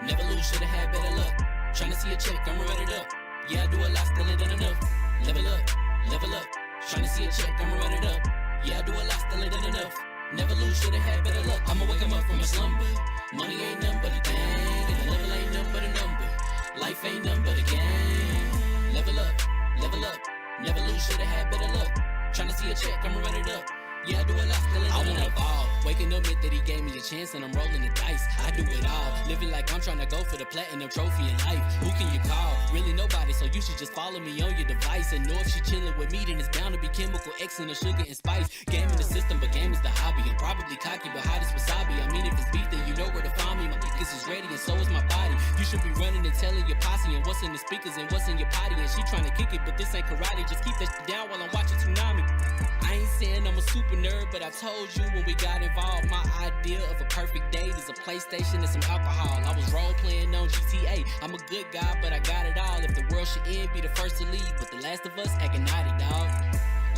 Never lose, should've had better luck. Tryna see a check, I'ma run it up. Yeah, I do a lot, still ain't done enough. Level up, level up. Tryna see a check, I'ma run it up. Yeah, I do a lot, still ain't done enough. Never lose, should've had better luck. I'ma wake 'em up from a slumber. Money ain't nothing but a thing, and the level ain't nothing but a number. Life ain't nothing but a game. Level up, level up. Never lose, should've had better luck. Tryna see a check, I'ma run it up. Yeah, I do a lot, still ain't done enough. Ball. Waking up meant that he gave me a chance and I'm rolling the dice. I do it all, living like I'm trying to go for the platinum trophy in life. Who can you call? Really nobody, so you should just follow me on your device. And know if she chilling with me, then it's bound to be chemical X and the sugar and spice. Game in the system, but game is the hobby. I'm probably cocky, but hot as wasabi. I mean, if it's beef, then you know where to find me. My niggas is ready and so is my body. You should be running and telling your posse and what's in the speakers and what's in your potty. And she trying to kick it, but this ain't karate. Just keep that shit down while I'm watching Tsunami. I ain't saying I'm a super nerd, but I told you when we got involved, my idea of a perfect date is a PlayStation and some alcohol. I was role playing on GTA. I'm a good guy, but I got it all. If the world should end, be the first to leave, but the last of us acting naughty, dog.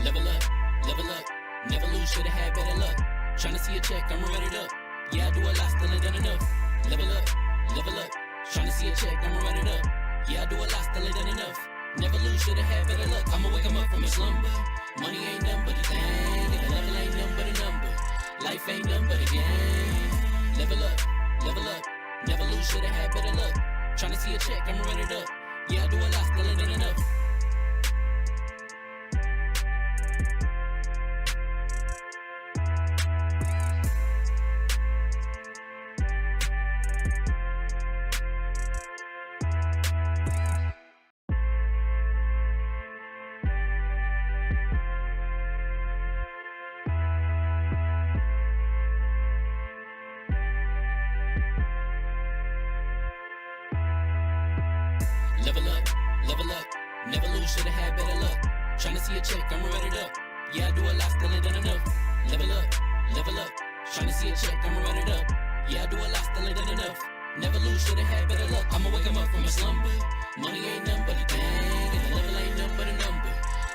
Level up, level up. Never lose, should've had better luck. Tryna see a check, I'ma run it up. Yeah, I do a lot, still ain't done enough. Level up, level up. Tryna see a check, I'ma run it up. Yeah, I do a lot, still ain't done enough. Never lose, should've had better luck. I'ma wake 'em up from a slumber. Money ain't nothing but a thing, and the level ain't nothing but a number. Life ain't nothing but a game. Level up, level up. Never lose, should've had better luck. Tryna see a check, I'ma run it up. Yeah, I do a lot, still ain't done enough. Level up, level up. Never lose, should've had better luck. Tryna see a check, I'ma run it up. Yeah, I do a lot, still ain't done enough. Level up, level up. Tryna see a check, I'ma run it up. Yeah, I do a lot, still ain't done enough. Never lose, should've had better luck. I'ma wake 'em up from a slumber. Money ain't nothing but a thing, and the level ain't nothing but a number.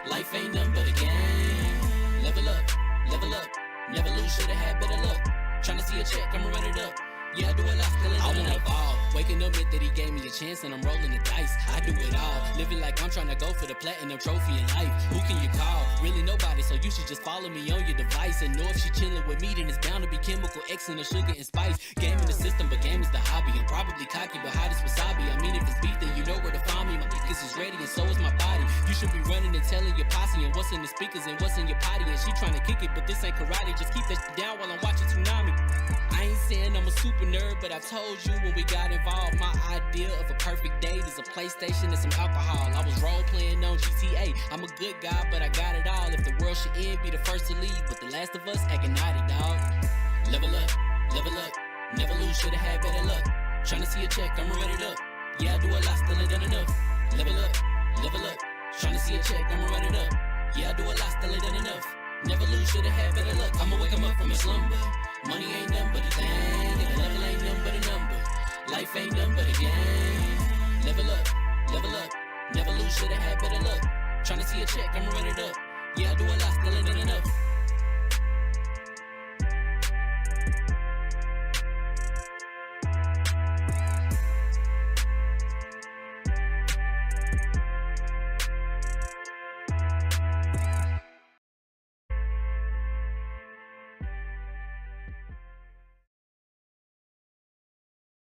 Life ain't nothing but a game. Level up, level up. Never lose, should've had better luck. Tryna see a check, I'ma run it up. Yeah, I do a lot, still ain't done enough. Ball. Waking up meant that he gave me a chance and I'm rolling the dice. I do it all, living like I'm trying to go for the platinum trophy in life. Who can you call? Really nobody, so you should just follow me on your device. And know if she chilling with me, then it's bound to be chemical X and the sugar and spice. Game in the system, but game is the hobby. I'm probably cocky, but hot as wasabi. I mean, if it's beef, then you know where to find me. My niggas is ready and so is my body. You should be running and telling your posse and what's in the speakers and what's in your potty. And she trying to kick it, but this ain't karate. Just keep that shit down while I'm watching Tsunami. I ain't saying I'm a super nerd, but I told you when we got involved, my idea of a perfect date is a PlayStation and some alcohol. I was role playing on GTA. I'm a good guy, but I got it all. If the world should end, be the first to leave, but the last of us acting naughty, dog. Level up, level up. Never lose, should've had better luck. Tryna see a check, I'ma run it up. Yeah, I do a lot, still ain't done enough. Level up, level up. Tryna see a check, I'ma run it up. Yeah, I do a lot, still ain't done enough. Never lose, should've had better luck. I'ma wake 'em up from a slumber. Money ain't nothing but a thing, and the level ain't nothing but a number. Life ain't nothing but a game. Level up, level up. Never lose, should've had better luck. Tryna see a check, I'ma run it up. Yeah, I do a lot, still ain't done enough.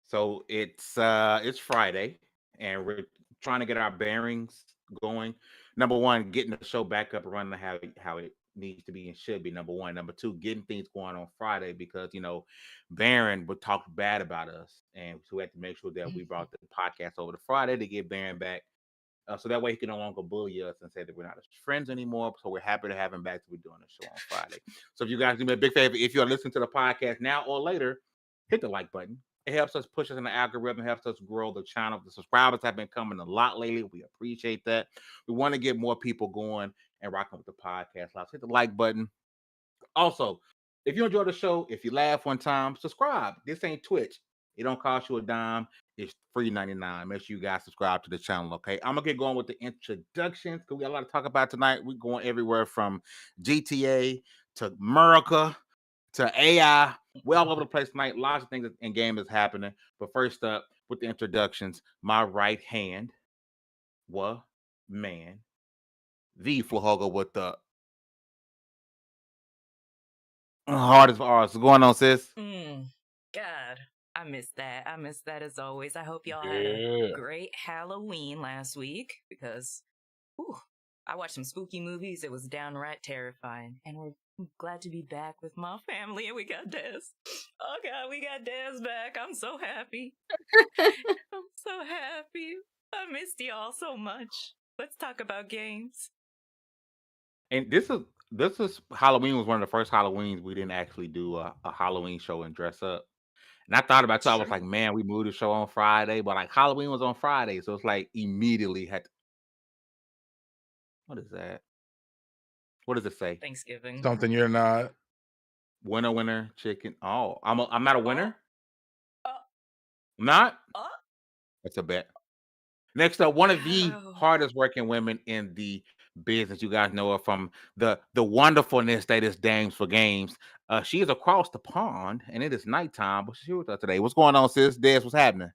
So it's Friday, and we're trying to get our bearings going. Number one, getting the show back up and running how it needs to be and should be. Number one. Number two, getting things going on Friday because Baron would talk bad about us, and so we had to make sure that we brought the podcast over to Friday to get Baron back. So that way he can no longer bully us and say that we're not friends anymore. So we're happy to have him back. So we're doing the show on Friday. So if you guys do me a big favor, if you're listening to the podcast now or later, hit the like button. It helps us push us in the algorithm, helps us grow the channel. The subscribers have been coming a lot lately. We appreciate that. We want to get more people going and rocking with the podcast. So hit the like button. Also, if you enjoy the show, if you laugh one time, subscribe. This ain't Twitch. It don't cost you a dime. It's free 99. Make sure you guys subscribe to the channel, okay? I'm going to get going with the introductions because we got a lot to talk about tonight. We're going everywhere from GTA to America to AI. We're all over the place tonight. Lots of things in game is happening. But first up, with the introductions. My right hand, man, the Flahogger with the hardest R's. What's going on, sis? God, I missed that. I missed that as always. I hope y'all had a Yeah. great Halloween last week because I watched some spooky movies. It was downright terrifying. And we're glad to be back with my family, and we got Des. Oh God, we got Des back. I'm so happy. I'm so happy. I missed y'all so much. Let's talk about games. And this is Halloween was one of the first Halloweens we didn't actually do a Halloween show and dress up. And I thought about it, I was like, man, we moved the show on Friday, but like Halloween was on Friday, so it's like immediately had to... What is that? What does it say? Thanksgiving. Something you're not. Winner, chicken. Oh, I'm not a winner? Oh. Not? Oh. That's a bet. Next up, one of the hardest working women in the business. You guys know her from the wonderfulness that is Dames for Games. She is across the pond, and it is nighttime, but she's here with us today. What's going on, sis? Des, what's happening?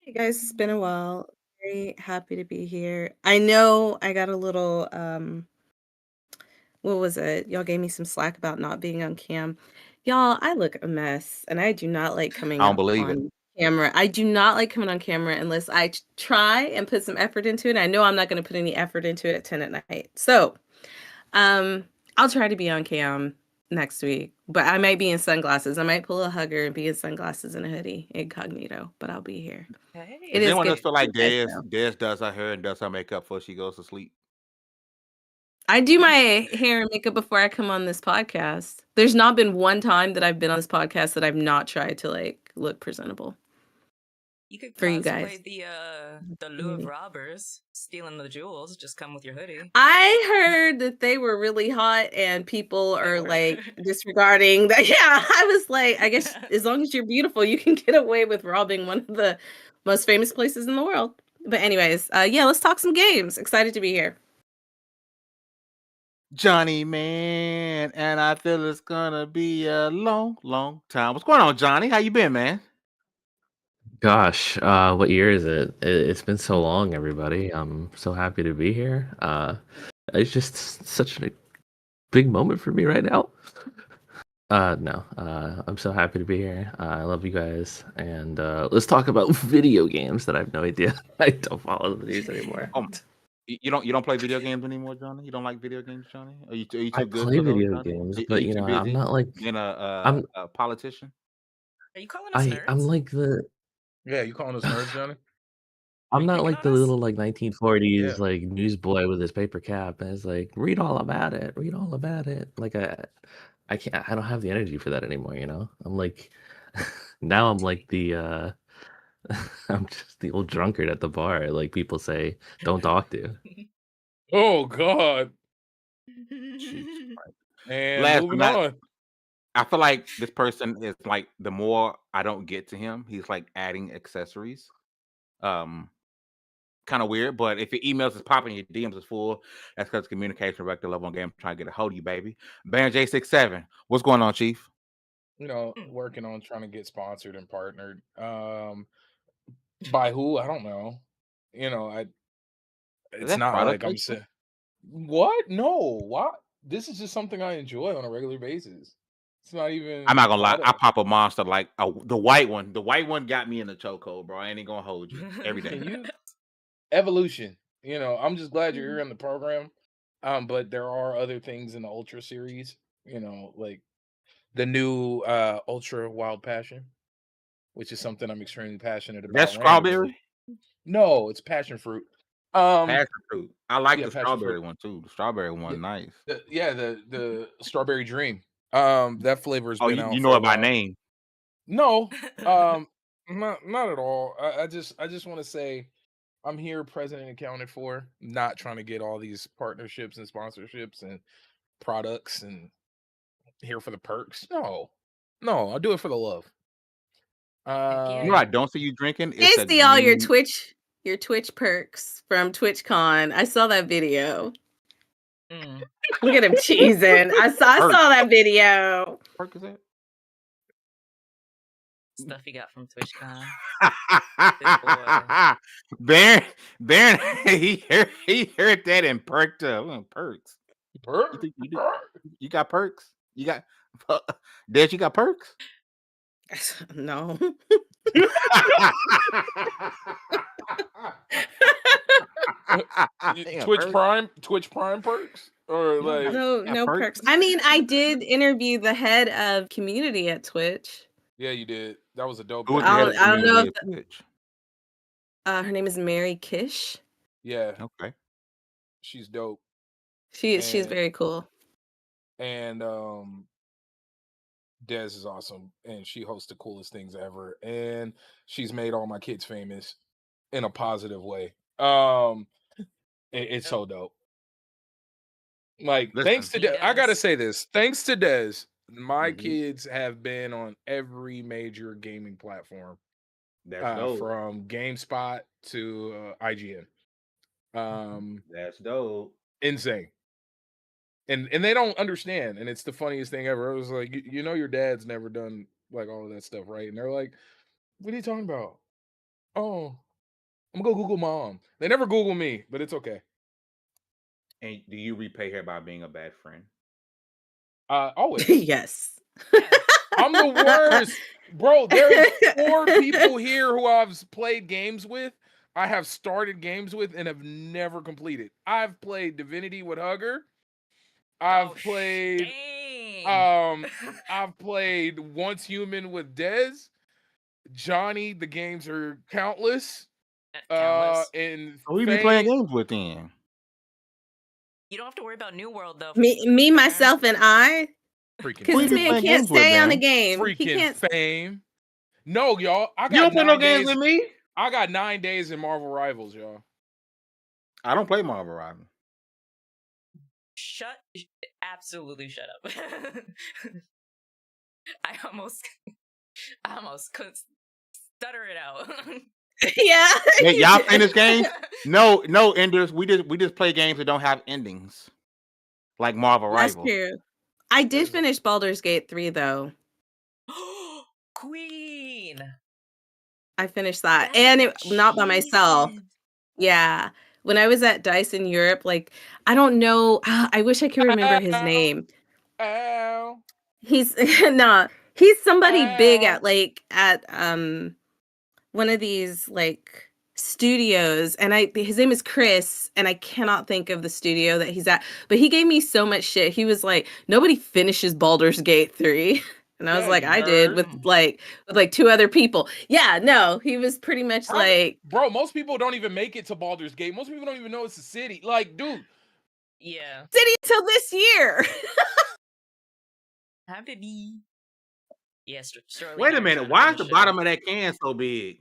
Hey guys, it's been a while. Very happy to be here. I know I got a little what was it? Y'all gave me some slack about not being on cam. Y'all, I look a mess, and I do not like coming I don't up believe it. on camera. I do not like coming on camera unless I try and put some effort into it. I know I'm not going to put any effort into it at 10 at night. So, I'll try to be on cam next week, but I might be in sunglasses. I might pull a hugger and be in sunglasses and a hoodie, incognito, but I'll be here. Hey. It Does is anyone good. else feel like You guys know. Des does her hair and does her makeup before she goes to sleep? I do my hair and makeup before I come on this podcast. There's not been one time that I've been on this podcast that I've not tried to like look presentable. You could for you guys. the Louvre robbers stealing the jewels. Just come with your hoodie. I heard that they were really hot and people are like disregarding that. Yeah, I was like, I guess as long as you're beautiful, you can get away with robbing one of the most famous places in the world. But anyways, yeah, let's talk some games. Excited to be here. Johnny, man, and I feel it's gonna be a long, long time. What's going on, Johnny? How you been, man? Gosh, what year is it? It's been so long, everybody. I'm so happy to be here. It's just such a big moment for me right now. I'm so happy to be here. I love you guys, and let's talk about video games that I have no idea. I don't follow the news anymore. You don't play video games anymore, Johnny? You don't like video games, Johnny? Are you too I good play for those, video Johnny? games, Are but you too I'm busy not like being I'm a politician? Are you calling us nerds? I'm like the Yeah, you calling us nerds, Johnny? I'm not like the little like 1940s Yeah. like newsboy with his paper cap, and it's like read all about it, read all about it. Like I can't, I don't have the energy for that anymore. You know, I'm like now I'm like the I'm just the old drunkard at the bar. Like people say, don't talk to. Oh God. Jesus Christ. And Last but moving not, on. I feel like this person is like the more I don't get to him, he's like adding accessories. Kind of weird, but if your emails is popping, your DMs is full, that's because communication director level on game trying to get a hold of you, baby. Baron J67, what's going on, Chief? You know, working on trying to get sponsored and partnered. By who? I don't know. You know, it's not product like I'm saying what? No, what? This is just something I enjoy on a regular basis. It's not even. I'm not gonna lie, I pop a monster like the white one. The white one got me in the chokehold, bro. I ain't gonna hold you every day. Can you? Evolution. You know, I'm just glad you're here in the program. But there are other things in the Ultra series. You know, like the new Ultra Wild Passion, which is something I'm extremely passionate about. That's strawberry? No, it's passion fruit. Passion fruit. I like the strawberry fruit. one too. The strawberry one, nice. The strawberry dream. That flavor has been out. You know it by name? No, not at all. I just want to say I'm here, present and accounted for. Not trying to get all these partnerships and sponsorships and products and here for the perks. No, I'll do it for the love. You know what I don't see you drinking? I see all your Twitch perks from TwitchCon. I saw that video. Look at him cheesing. I saw that video. Perk is that? stuff he got from TwitchCon. Baron, he heard that and perked up. Perks. You got perks? You got Des, you got perks? No. Twitch Prime perks? Or like no perks. I mean, I did interview the head of community at Twitch. Yeah, you did. That was a dope. Who was the head of I don't know if community at Twitch? her name is Mary Kish. Yeah, Okay. she's dope. She's very cool. And Des is awesome, and she hosts the coolest things ever, and she's made all my kids famous in a positive way. It's so dope. Like, Listen. thanks to Des, I gotta Yes. say this. Thanks to Des, my Mhm. kids have been on every major gaming platform, That's dope. from GameSpot to IGN. That's dope. Insane. And they don't understand, and it's the funniest thing ever. I was like, you know, your dad's never done like all of that stuff, right? And they're like, what are you talking about? Oh, I'm gonna go Google mom. They never Google me, but it's okay. And do you repay her by being a bad friend? Always. Yes. I'm the worst, bro. There's 4 people here who I've played games with. I have started games with and have never completed. I've played Divinity with Hugger. I've played I've played Once Human with Des. Johnny, the games are countless. Countless. And Who you be playing games with then? You don't have to worry about New World though. Me, myself, and I. freaking Because Who this you be man playing can't games with, stay on a man? game. He freaking can't. fame. No, y'all. I got You don't play no 9 games days. with me? I got 9 days in Marvel Rivals, y'all. I don't play Marvel Rivals. Absolutely shut up. I almost couldn't stutter it out. Yeah. Hey, y'all finish games? No, Enders. We just play games that don't have endings, like Marvel That's Rivals. true. I did finish Baldur's Gate 3 though. Queen. I finished that, That's and it not by myself. achievement. Yeah. When I was at DICE in Europe, like I don't know. I wish I could remember his name. Ow. He's he's somebody big Ow. at one of these like studios, and his name is Chris, and I cannot think of the studio that he's at, but he gave me so much shit. He was like, nobody finishes Baldur's Gate 3. And I was Yeah, like, you I did nerd. with like 2 other people. Yeah, no, he was pretty much Bro, most people don't even make it to Baldur's Gate. Most people don't even know it's a city. Like, dude. Yeah. city until this year. Hi, baby. Yes. Wait a minute. Why is the bottom of that can so big?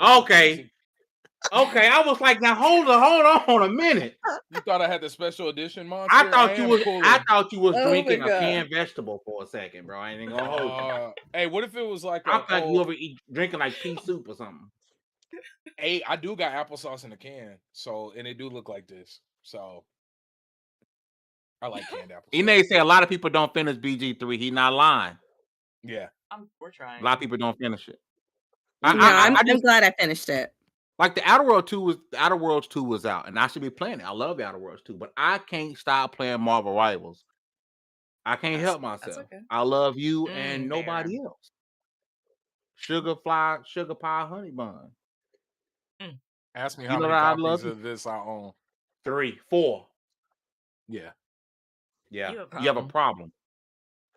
Okay. Okay, I was like, now hold on a minute. You thought I had the special edition monster? I thought you was Oh drinking my a God. canned vegetable for a second, bro. I ain't even gonna hold you. Hey, what if it was like I thought you over drinking like pea soup or something. Hey, I do got applesauce in a can, so, and it do look like this. So I like canned applesauce. Ine say a lot of people don't finish BG3. He not lying. Yeah. We're trying. A lot of people don't finish it. I'm glad I finished it. Like the Outer Worlds 2 was out, and I should be playing it. I love the Outer Worlds 2, but I can't stop playing Marvel Rivals. I can't help myself. okay. I love you and nobody fair. else. Sugar pie, honey bun. Ask me You how know many that I copies love you? of this I own. 3, 4. Yeah. Yeah. You You have a problem.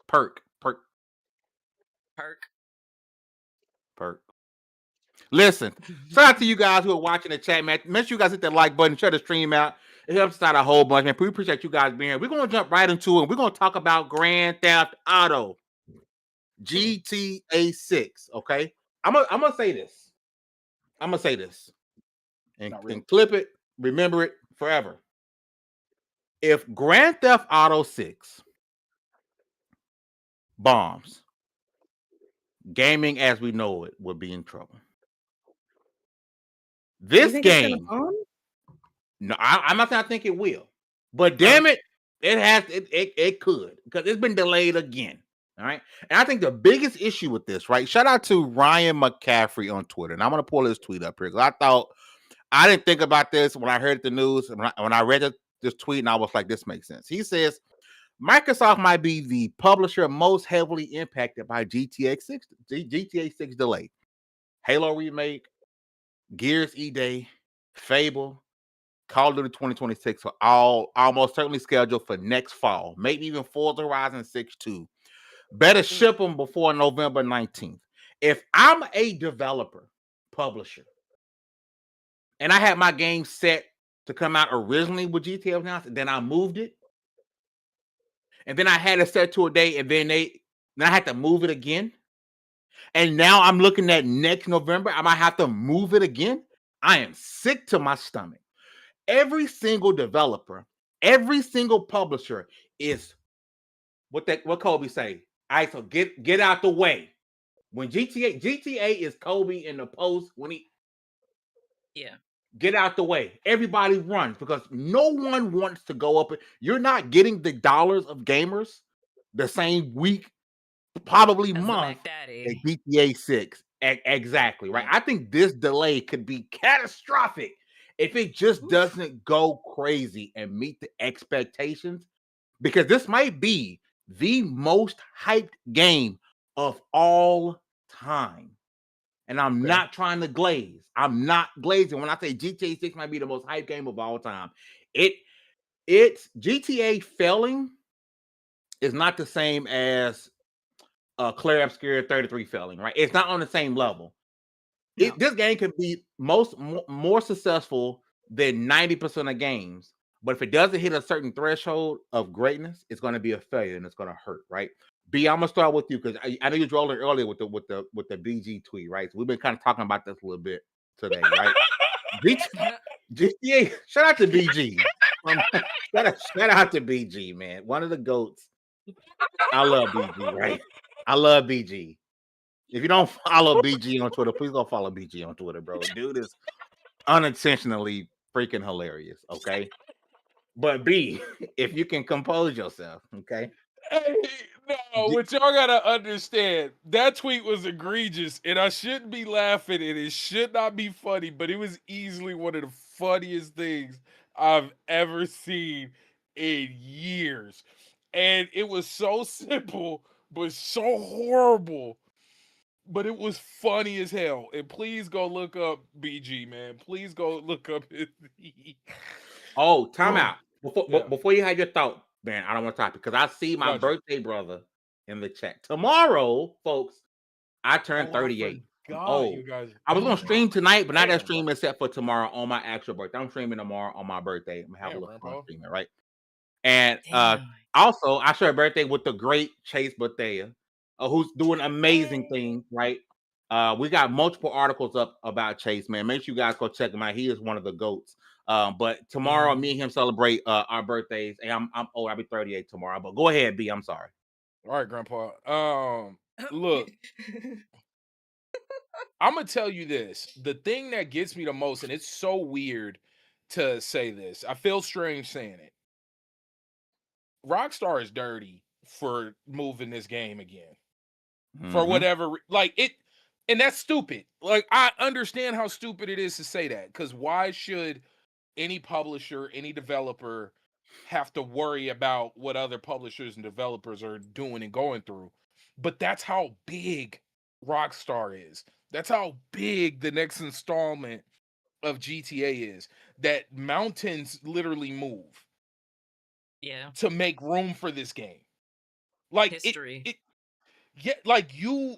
Perk. Listen, shout out to you guys who are watching the chat, man. Make sure you guys hit that like button, share the stream out. It helps us out a whole bunch, man. We appreciate you guys being here. We're going to jump right into it. We're going to talk about Grand Theft Auto GTA 6, okay? I'm gonna say this. And clip it, remember it forever. If Grand Theft Auto 6 bombs, gaming as we know it will be in trouble. This game, no, I'm not saying I think it will, but damn it, it could because it's been delayed again. All right. And I think the biggest issue with this, right? Shout out to Ryan McCaffrey on Twitter. And I'm going to pull his tweet up here because I didn't think about this when I heard the news. When I read this tweet, and I was like, this makes sense. He says, Microsoft might be the publisher most heavily impacted by GTA 6 delay. Halo remake, Gears E-Day, Fable, Call of Duty 2026 are all almost certainly scheduled for next fall. Maybe even Forza Horizon 6 too. Better ship them before November 19th. If I'm a developer, publisher, and I had my game set to come out originally with GTA announced, then I moved it, and then I had it set to a date, and then I had to move it again. And now I'm looking at next November. I might have to move it again. I am sick to my stomach. Every single developer, every single publisher is what Kobe say. All right, so get out the way. When GTA is Kobe in the post when he get out the way. Everybody runs because no one wants to go up. You're not getting the dollars of gamers the same week, probably As month the Mac at Daddy. GTA 6. Exactly, right? I think this delay could be catastrophic if it just doesn't go crazy and meet the expectations, because this might be the most hyped game of all time. And I'm not trying to glaze. I'm not glazing when I say GTA 6 might be the most hyped game of all time. It's GTA failing is not the same as Claire Obscure 33 failing, right? It's not on the same level. No. This game could be more successful than 90% of games, but if it doesn't hit a certain threshold of greatness, it's going to be a failure and it's going to hurt, right? B, I'm gonna start with you because I know you was rolling earlier with the BG tweet, right? So we've been kind of talking about this a little bit today, right? GTA, shout out to BG. Shout out to BG, man. One of the GOATs. I love BG, right? I love BG. If you don't follow BG on Twitter, please go follow BG on Twitter, bro. Dude is unintentionally freaking hilarious, okay? But B, if you can compose yourself, okay? Hey, no, what y'all gotta understand, that tweet was egregious, and I shouldn't be laughing, and it should not be funny, but it was easily one of the funniest things I've ever seen in years. And it was so simple, but so horrible. But it was funny as hell. And please go look up BG, man. Please go look up his. Oh, time out. Before you have your thought, man, I don't want to talk because I see my birthday brother in the chat. Tomorrow, folks, I turn 38. You guys. I was going to stream tonight, but not that stream except for tomorrow on my actual birthday. I'm streaming tomorrow on my birthday. I'm having a little fun streaming, right? And also, I share a birthday with the great Chase Bethea, who's doing amazing things, right? We got multiple articles up about Chase, man. Make sure you guys go check him out. He is one of the GOATs. But tomorrow, me and him celebrate our birthdays. And I'm old. I'll be 38 tomorrow. But go ahead, B. I'm sorry. All right, Grandpa. Look, I'm gonna tell you this. The thing that gets me the most, and it's so weird to say this. I feel strange saying it. Rockstar is dirty for moving this game again. For whatever, like it, and that's stupid. Like, I understand how stupid it is to say that, because why should any publisher, any developer have to worry about what other publishers and developers are doing and going through? But that's how big Rockstar is. That's how big the next installment of GTA is. That mountains literally move. To make room for this game. Like history. Like you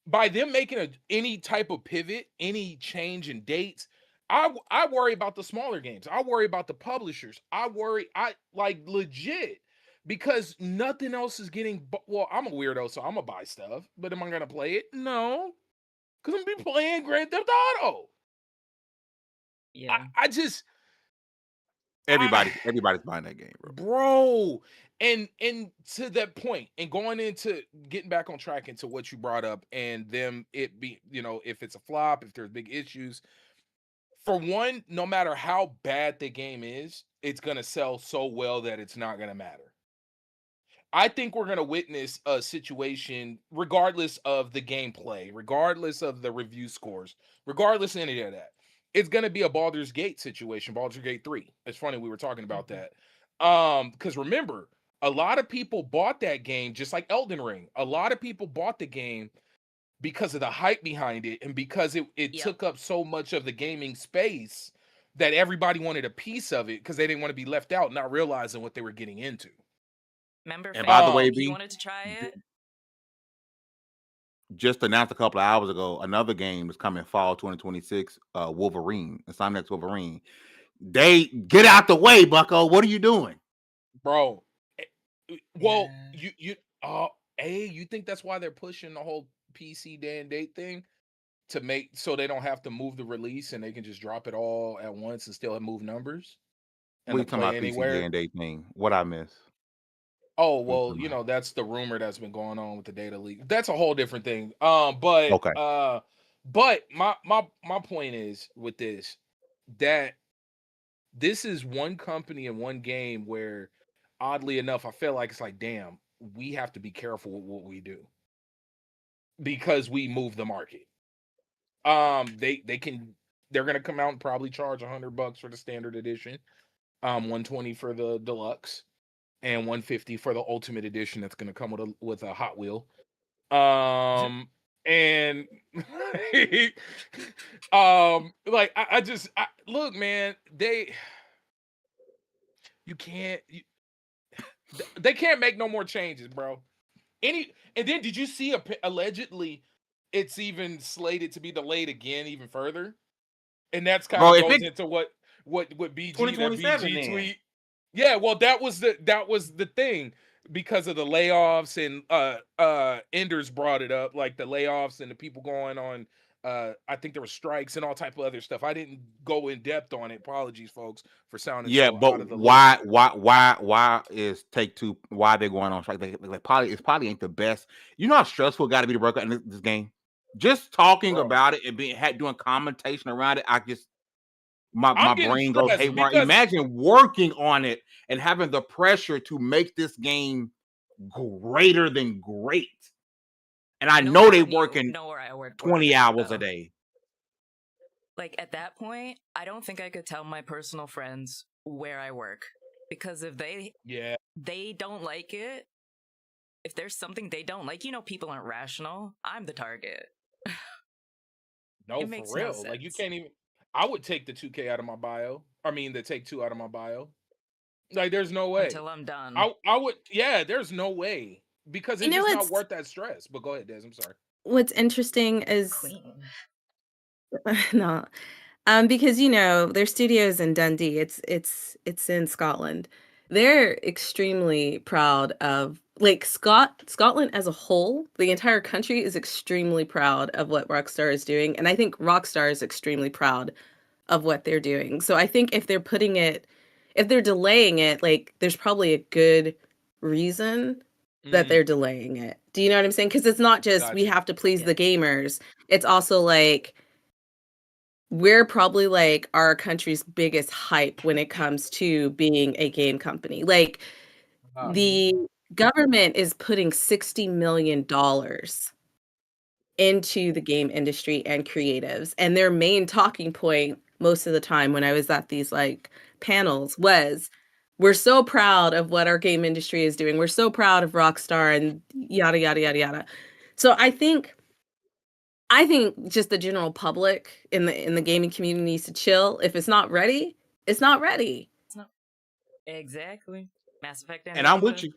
by them making any type of pivot, any change in dates, I worry about the smaller games. I worry about the publishers. I like legit, because nothing else is getting. Well, I'm a weirdo, so I'm gonna buy stuff. But am I gonna play it? No, because I'm gonna be playing Grand Theft Auto. Yeah, I just. Everybody's buying that game, bro. And to that point, and going into getting back on track into what you brought up, and them it be, if it's a flop, if there's big issues. For one, no matter how bad the game is, it's gonna sell so well that it's not gonna matter. I think we're gonna witness a situation, regardless of the gameplay, regardless of the review scores, regardless of any of that. It's gonna be a Baldur's Gate situation, Baldur's Gate 3. It's funny we were talking about that. Because remember, a lot of people bought that game just like Elden Ring. A lot of people bought the game because of the hype behind it, and because it Yep. took up so much of the gaming space that everybody wanted a piece of it because they didn't want to be left out, not realizing what they were getting into. Remember, And by the way, he B, wanted to try it. just announced a couple of hours ago, another game is coming fall 2026. Wolverine, Insomniac's Wolverine. They get out the way, Bucko. What are you doing, Bro? Well, Yeah. you think that's why they're pushing the whole PC day and date thing to make so they don't have to move the release and they can just drop it all at once and still move numbers and What the you talking play about? PC day anywhere? and date thing. What I miss? Oh What you well, talking you about? know that's the rumor that's been going on with the data leak. That's a whole different thing. But Okay. my point is with this that this is one company and one game where, oddly enough, I feel like it's like, damn, we have to be careful with what we do because we move the market. They're gonna come out and probably charge $100 for the standard edition, 120 for the deluxe, and 150 for the ultimate edition. That's gonna come with a Hot Wheel. And like look, man, they can't make no more changes, bro. And then did you see allegedly it's even slated to be delayed again even further? And that's kind Bro, of if goes it into what BG 2027 then. tweet. Yeah, well, that was the thing because of the layoffs, and Enders brought it up, like the layoffs and the people going on. I think there were strikes and all type of other stuff. I didn't go in depth on it. Apologies, folks, for sounding Yeah, so but out of the loop. why is Take-Two, why they're going on strike? Like probably ain't the best. You know how stressful it got to be to work on this game. Just talking Bro, about it and doing commentation around it, my I'm getting brain goes stressed haywire. because Imagine working on it and having the pressure to make this game greater than great. And I know they working know where I work 20 hours though. a day. Like at that point, I don't think I could tell my personal friends where I work, because if they don't like it, if there's something they don't like, people aren't rational. I'm the target. No, It for makes no real. Like you sense. can't even. I would take the 2K out of my bio. I mean, the Take-Two out of my bio. Like, there's no way. Until I'm done. I would. Yeah, there's no way because it's just not worth that stress. But go ahead, Des. I'm sorry. What's interesting is Queen. no, because their studios in Dundee. It's in Scotland. They're extremely proud of Scotland as a whole. The entire country is extremely proud of what Rockstar is doing, and I think Rockstar is extremely proud of what they're doing. So I think if they're delaying it, like there's probably a good reason that they're delaying it. Do you know what I'm saying? Because it's not just we have to please the gamers. It's also like we're probably like our country's biggest hype when it comes to being a game company. Like the government is putting $60 million into the game industry and creatives. And their main talking point most of the time when I was at these like panels was, we're so proud of what our game industry is doing. We're so proud of Rockstar and yada, yada, yada, yada. So I think just the general public in the gaming community needs to chill. If it's not ready, it's not ready. It's not exactly. Mass Effect And I'm with you.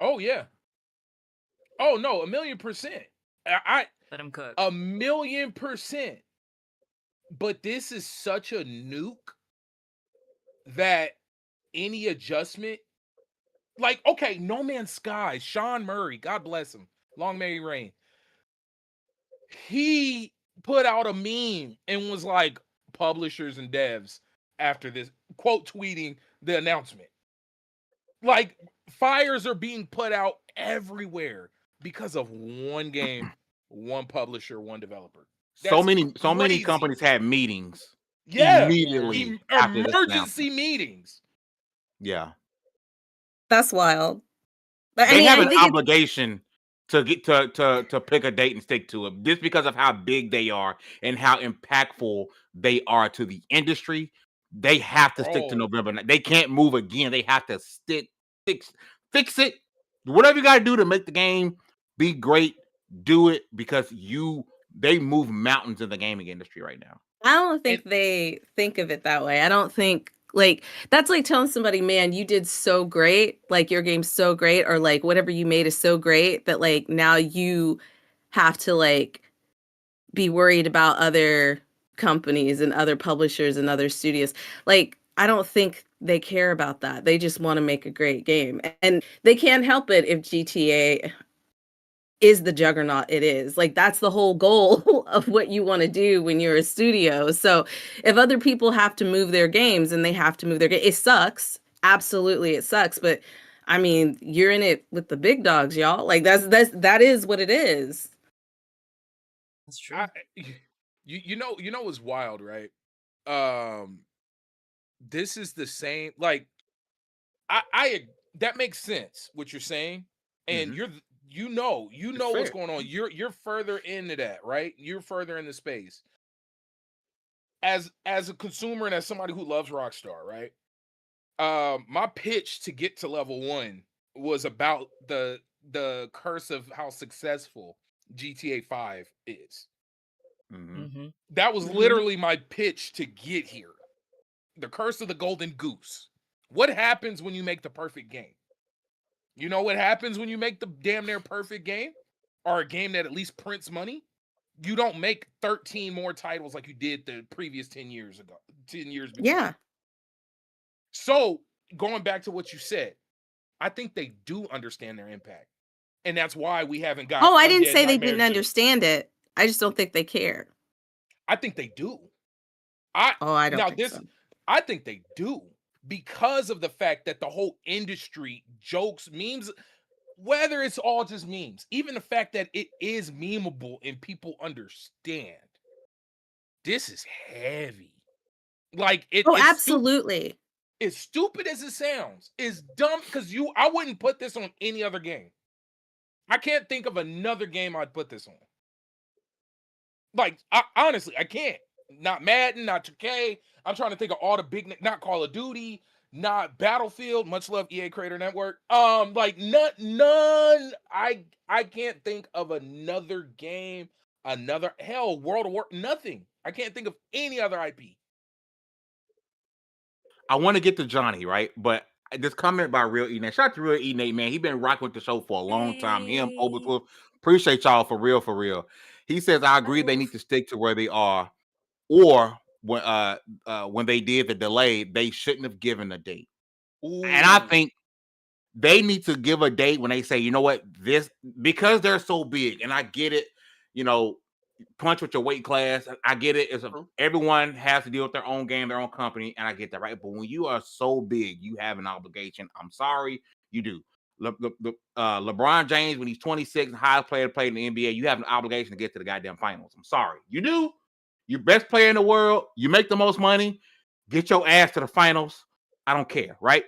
Oh yeah. Oh no, 1,000,000%. Let him cook. 1,000,000%. But this is such a nuke that any adjustment, like, okay, No Man's Sky, Sean Murray, God bless him, long may he reign. He put out a meme and was like, publishers and devs after this, quote tweeting the announcement. Like, fires are being put out everywhere because of one game, one publisher, one developer. So many companies had meetings. Yeah, immediately after this emergency meetings. Yeah, that's wild. But I They mean, have I an think it's obligation to get to pick a date and stick to it, just because of how big they are and how impactful they are to the industry. They have to stick to Bro, November. They can't move again. They have to fix it. Whatever you got to do to make the game be great, do it, because they move mountains in the gaming industry right now. I don't think and they think of it that way. I don't think like that's like telling somebody, man, you did so great, like your game's so great, or like whatever you made is so great that like now you have to like be worried about other companies and other publishers and other studios. Like, I don't think they care about that. They just want to make a great game. And they can't help it if GTA is the juggernaut it is. Like, that's the whole goal of what you want to do when you're a studio. So if other people have to move their games and they have to move their game, it sucks. Absolutely, it sucks. But I mean, you're in it with the big dogs, y'all. Like that is what it is. That's true. you know what's wild, right? This is the same. Like, I that makes sense what you're saying, and Mhm. you know It's what's fair. going on. You're further into that, right? You're further in the space. As a consumer and as somebody who loves Rockstar, right? My pitch to get to level 1 was about the curse of how successful GTA 5 is. Mhm. Mm-hmm. That was Mhm. literally my pitch to get here. The curse of the golden goose. What happens when you make the perfect game? You know what happens when you make the damn near perfect game? Or a game that at least prints money? You don't make 13 more titles like you did the previous 10 years ago, 10 years before. Yeah. So, going back to what you said, I think they do understand their impact. And that's why we haven't got Oh, I didn't Undead say they Nightmare didn't Jim. understand it. I just don't think they care. I think they do. Oh, I don't Now think this so. I think they do, because of the fact that the whole industry jokes, memes, whether it's all just memes, even the fact that it is memeable and people understand. This is heavy. Like, Oh, it's stupid. absolutely. As stupid as it sounds, it's dumb, because I wouldn't put this on any other game. I can't think of another game I'd put this on. Like, honestly, I can't. Not Madden, not 2K. I'm trying to think of all the big, not Call of Duty, not Battlefield. Much love, EA Creator Network. Like, none. I can't think of another game, hell, World of War, nothing. I can't think of any other IP. I want to get to Johnny, right? But this comment by Real E-Nate. Shout out to Real E-Nate, man. He been rocking with the show for a long time. Him, Hey. Overswift. Appreciate y'all for real, for real. He says, I agree they Oof. need to stick to where they are. Or when they did the delay, they shouldn't have given a date. And I Ooh. think they need to give a date when they say, you know what, because they're so big, and I get it, you know, punch with your weight class. I get it. Everyone has to deal with their own game, their own company, and I get that, right? But when you are so big, you have an obligation. I'm sorry, you do. LeBron James, when he's 26, highest player to play in the NBA, you have an obligation to get to the goddamn finals. I'm sorry, you do. You're best player in the world. You make the most money. Get your ass to the finals. I don't care, right?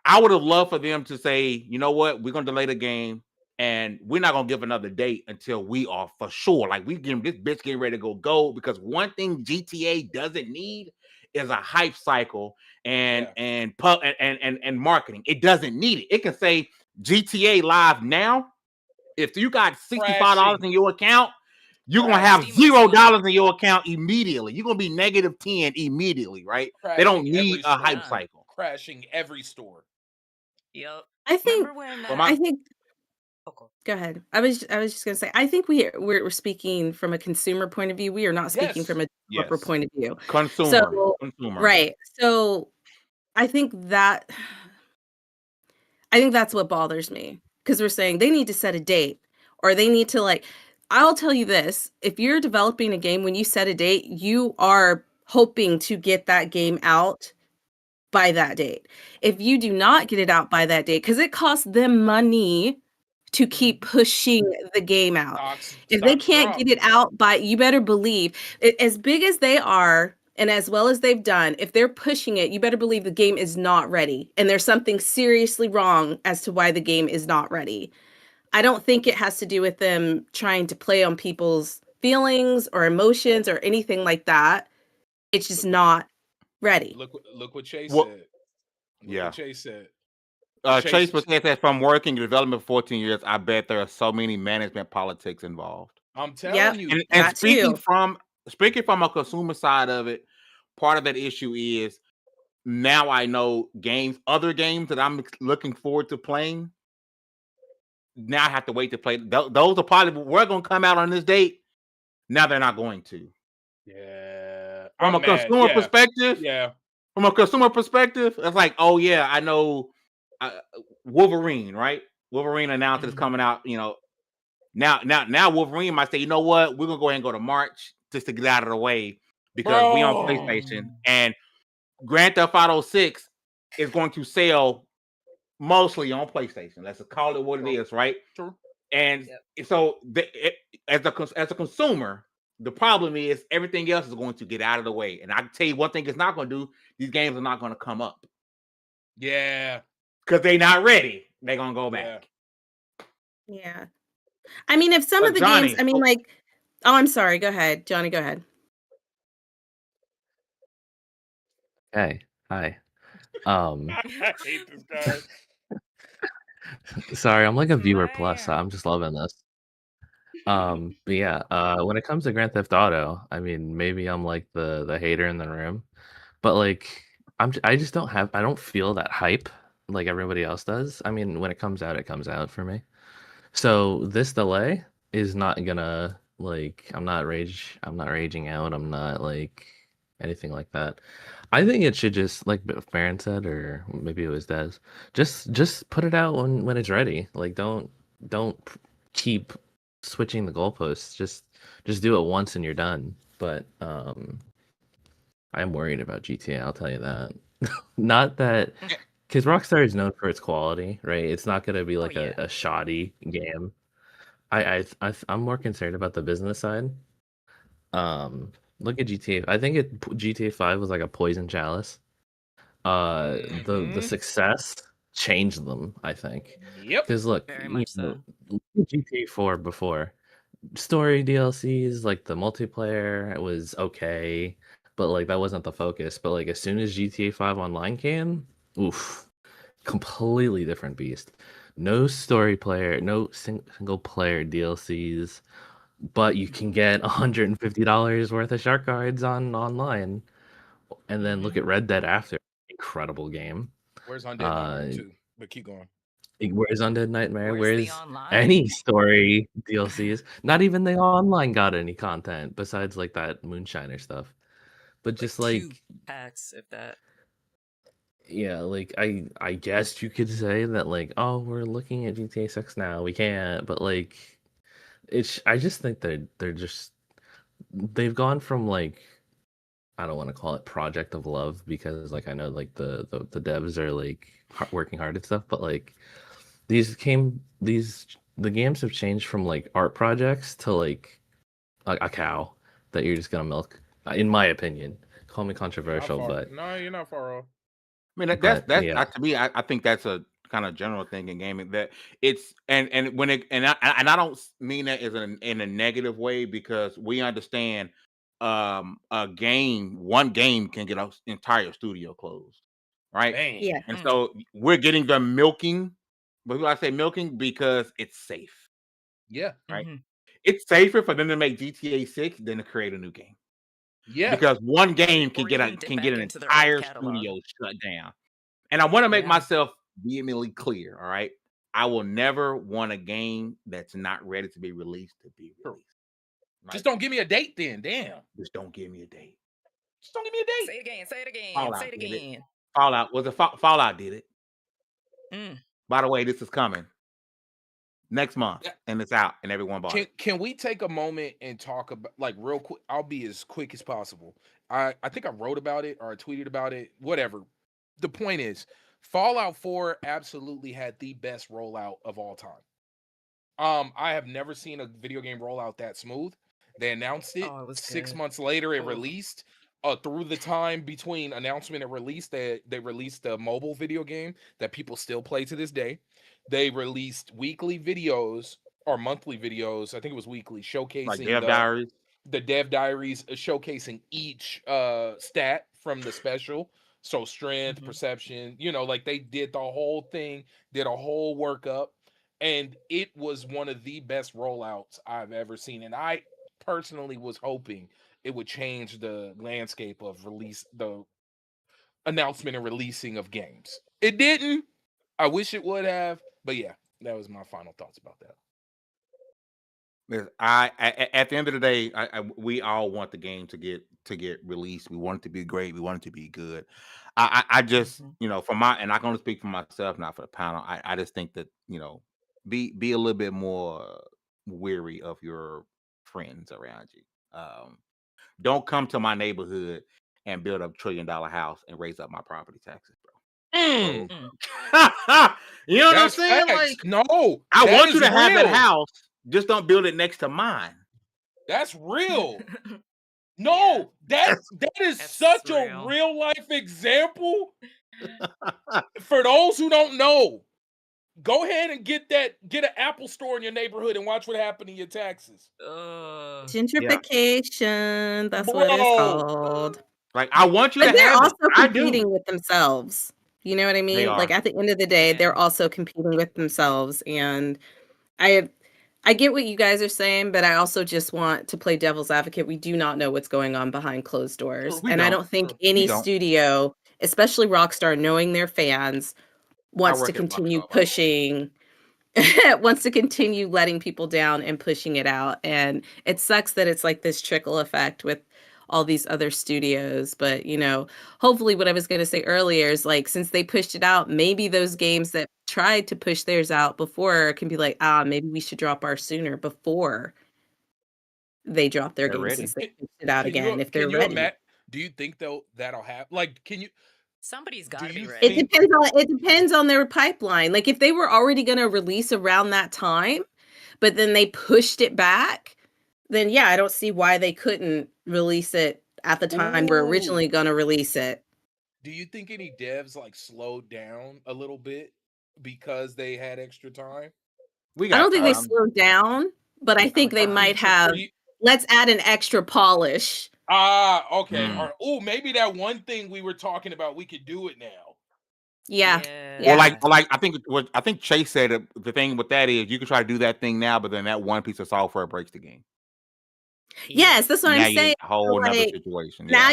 I would have loved for them to say, you know what, we're gonna delay the game, and we're not gonna give another date until we are for sure. Like, we getting this bitch getting ready to go gold, because one thing GTA doesn't need is a hype cycle and marketing. It doesn't need it. It can say GTA live now. If you got $65 in your account, you're gonna have Steam looks funny. $0 in your account immediately. You're gonna be -10 immediately, right? They don't Crashing need every a hype store. cycle. Crashing every store. Yep. I think Remember when? Well, my- I think Oh, cool. go ahead. I was just gonna say, I think we're speaking from a consumer point of view. We are not speaking Yes. from a developer Yes. point of view. Consumer. So right. So I think that's what bothers me, because we're saying they need to set a date, or they need to, like, I'll tell you this, if you're developing a game, when you set a date, you are hoping to get that game out by that date. If you do not get it out by that date, because it costs them money to keep pushing the game out. If they Stocks can't drop. get it out by, you better believe, as big as they are and as well as they've done, if they're pushing it, you better believe the game is not ready. And there's something seriously wrong as to why the game is not ready. I don't think it has to do with them trying to play on people's feelings or emotions or anything like that. It's just not ready. Look what Chase Well, said. Look yeah. what Chase said. Chase was saying that from working in development for 14 years, I bet there are so many management politics involved. I'm telling Yep, you. And that speaking too. from a consumer side of it, part of that issue is now I know other games that I'm looking forward to playing. Now I have to wait to play. Those are probably we're going to come out on this date. Now they're not going to. Yeah. From I'm a mad. consumer Yeah. perspective, Yeah. from a consumer perspective, it's like, oh yeah, I know Wolverine, right? Wolverine announced it's coming out. You know, now Wolverine might say, you know what, we're gonna go ahead and go to March just to get out of the way because we on PlayStation and Grand Theft Auto 6 is going to sell mostly on PlayStation. Let's call it what it is, right? True. And so as a consumer, the problem is everything else is going to get out of the way. And I can tell you one thing it's not going to do, these games are not going to come up. Yeah. Because they're not ready. They're going to go back. Yeah. I mean, if some of the Johnny, games, I mean, like, oh, I'm sorry. Go ahead. Johnny, go ahead. Hey, hi. I hate this guy. Sorry, I'm like a viewer plus, so I'm just loving this. But yeah, when it comes to Grand Theft Auto, I mean, maybe I'm like the hater in the room, but like I just I don't feel that hype like everybody else does. I mean, when it comes out for me. So this delay is not gonna like I'm not raging out. I'm not like anything like that. I think it should just like Farron said, or maybe it was Des, just put it out when it's ready. Like don't keep switching the goalposts. Just do it once and you're done. But I'm worried about GTA. I'll tell you that. Not that because Rockstar is known for its quality, right? It's not gonna be like a shoddy game. I'm more concerned about the business side. Look at GTA. I think GTA 5 was like a poison chalice. The success changed them, I think. Yep. Because look, Very much so. GTA 4 before story DLCs, like the multiplayer, it was okay, but like that wasn't the focus. But like as soon as GTA 5 Online came, oof, completely different beast. No story player, no single player DLCs, but you can get $150 worth of shark cards online. And then look at Red Dead after. Incredible game. Where's Undead Nightmare too? But keep going. Where's Undead Nightmare? Where's the Where's online? any story DLCs? Not even the online got any content besides like that Moonshiner stuff. But just like 2 packs, if that. yeah, like I guess you could say that like, oh, we're looking at GTA 6 now. We can't, but like I just think they've gone from like I don't want to call it project of love because like I know like the devs are like working hard and stuff, but like the games have changed from like art projects to like a cow that you're just gonna milk. In my opinion, call me controversial, but no, you're not far off. I mean, that's to me. I think that's a kind of general thing in gaming that it's and when it and I don't mean that as in a negative way because we understand one game can get an entire studio closed, right? Dang. Yeah. And so we're getting the milking, but I say milking because it's safe, Yeah. right? It's safer for them to make GTA 6 than to create a new game. Yeah. Because one game can Or get even dip an back into their old entire catalog. studio shut down. And I want to make Yeah. myself vehemently clear, all right? I will never want a game that's not ready to be released to be released. Right? Just don't give me a date then. Damn. Just don't give me a date. Just don't give me a date. Say it again. Say it again. Fallout Say it did it. again. Fallout was Fallout did it. By the way, this is coming next month, and it's out, and everyone bought it. Can we take a moment and talk about like real quick? I'll be as quick as possible. I think I wrote about it or I tweeted about it. Whatever. The point is, Fallout 4 absolutely had the best rollout of all time. I have never seen a video game rollout that smooth. They announced it. Oh, it was 6 good. months later, it released. through the time between announcement and release, they released a mobile video game that people still play to this day. They released weekly videos or monthly videos. I think it was weekly, Like showcasing Dev Diaries. the dev diaries, showcasing each stat from the special. So strength, perception, like they did the whole thing, did a whole workup, and it was one of the best rollouts I've ever seen. And I personally was hoping it would change the landscape of the announcement and releasing of games. It didn't. I wish it would have, but yeah, that was my final thoughts about that. At the end of the day, we all want the game to get released. We want it to be great. We want it to be good. I just, for and I can only speak for myself, not for the panel. I just think that, be a little bit more wary of your friends around you. Don't come to my neighborhood and build a $1 trillion house and raise up my property taxes, bro. Mm. You know what I'm That's saying? facts. Like, No, I that want is you to have that real. house. Just don't build it next to mine. That's real. No, that is That's such real. a real life example. For those who don't know, go ahead and get an Apple store in your neighborhood and watch what happened to your taxes. Gentrification. That's what it's called. Like, I want you But to they're have also it. I competing do. with themselves. You know what I mean? They Like are. at the end of the day, they're also competing with themselves. And I get what you guys are saying, but I also just want to play devil's advocate. We do not know what's going on behind closed doors. We And I don't. don't think any studio, especially Rockstar, knowing their fans, wants to work at continue Rockstar, by the way. pushing wants to continue letting people down and pushing it out. And it sucks that it's like this trickle effect with all these other studios. But, hopefully what I was going to say earlier is like, since they pushed it out, maybe those games that tried to push theirs out before can be like, maybe we should drop ours sooner before they drop their They're game, ready. since they pushed it out again, if they're ready. Do you think that'll happen? Like, can you? Somebody's got to be you ready. It depends on their pipeline. Like if they were already going to release around that time, but then they pushed it back, then yeah, I don't see why they couldn't release it at the time we're originally going to release it. Do you think any devs like slowed down a little bit because they had extra time? I don't think they slowed down, but I think they might have, let's add an extra polish. Okay. Or maybe that one thing we were talking about, we could do it now. Yeah. Or like I think Chase said the thing with that is you can try to do that thing now, but then that one piece of software breaks the game. Yes, that's what I'm saying. Whole nother situation. Now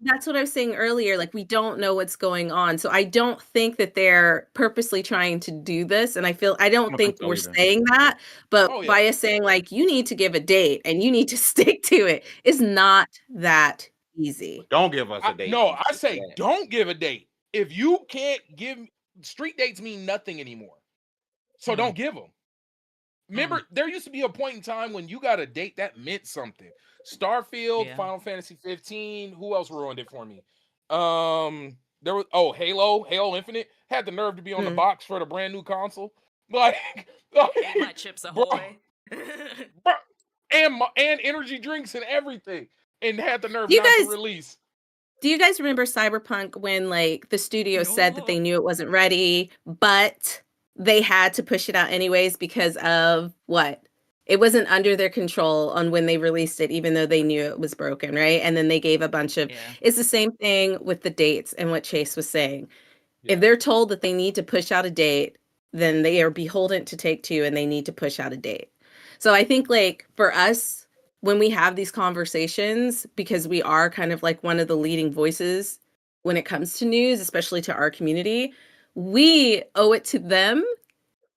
that's what I was saying earlier. Like we don't know what's going on. So I don't think that they're purposely trying to do this. And I don't think we're saying that, but by us saying like, you need to give a date and you need to stick to it is not that easy. Don't give us a date. I say don't give a date. If you can't give, street dates mean nothing anymore. So don't give them. Remember, there used to be a point in time when you got a date that meant something. Starfield, Final Fantasy 15. Who else ruined it for me? There was Halo Infinite had the nerve to be on the box for the brand new console. Like my Chips Ahoy, and energy drinks and everything, and had the nerve not to release. Do you guys remember Cyberpunk when like the studio said that they knew it wasn't ready, but they had to push it out anyways because of what? It wasn't under their control on when they released it, even though they knew it was broken, right? And then they gave a bunch of, it's the same thing with the dates and what Chase was saying. If they're told that they need to push out a date, then they are beholden to Take-Two and they need to push out a date. So I think like for us, when we have these conversations, because we are kind of like one of the leading voices when it comes to news, especially to our community, we owe it to them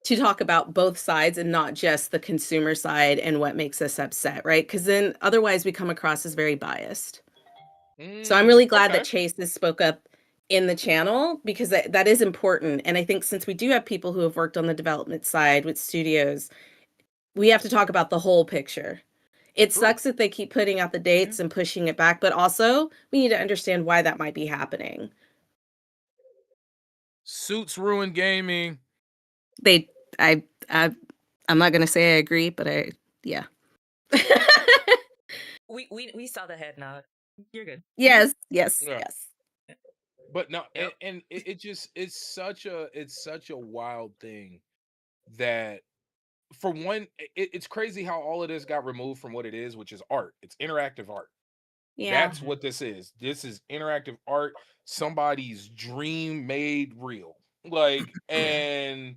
to talk about both sides and not just the consumer side and what makes us upset, right? Because then otherwise we come across as very biased. So I'm really glad that Chase has spoke up in the channel because that is important. And I think since we do have people who have worked on the development side with studios, we have to talk about the whole picture. It sucks that they keep putting out the dates and pushing it back, but also we need to understand why that might be happening. Suits ruin gaming. I'm not gonna say I agree, but yeah. we saw the head nod. You're good. Yes, yes, Yeah. yes. But no, Yep. and it just it's such a wild thing that for one, it's crazy how all of this got removed from what it is, which is art. It's interactive art. Yeah. That's what this is. This is interactive art. Somebody's dream made real. Like, and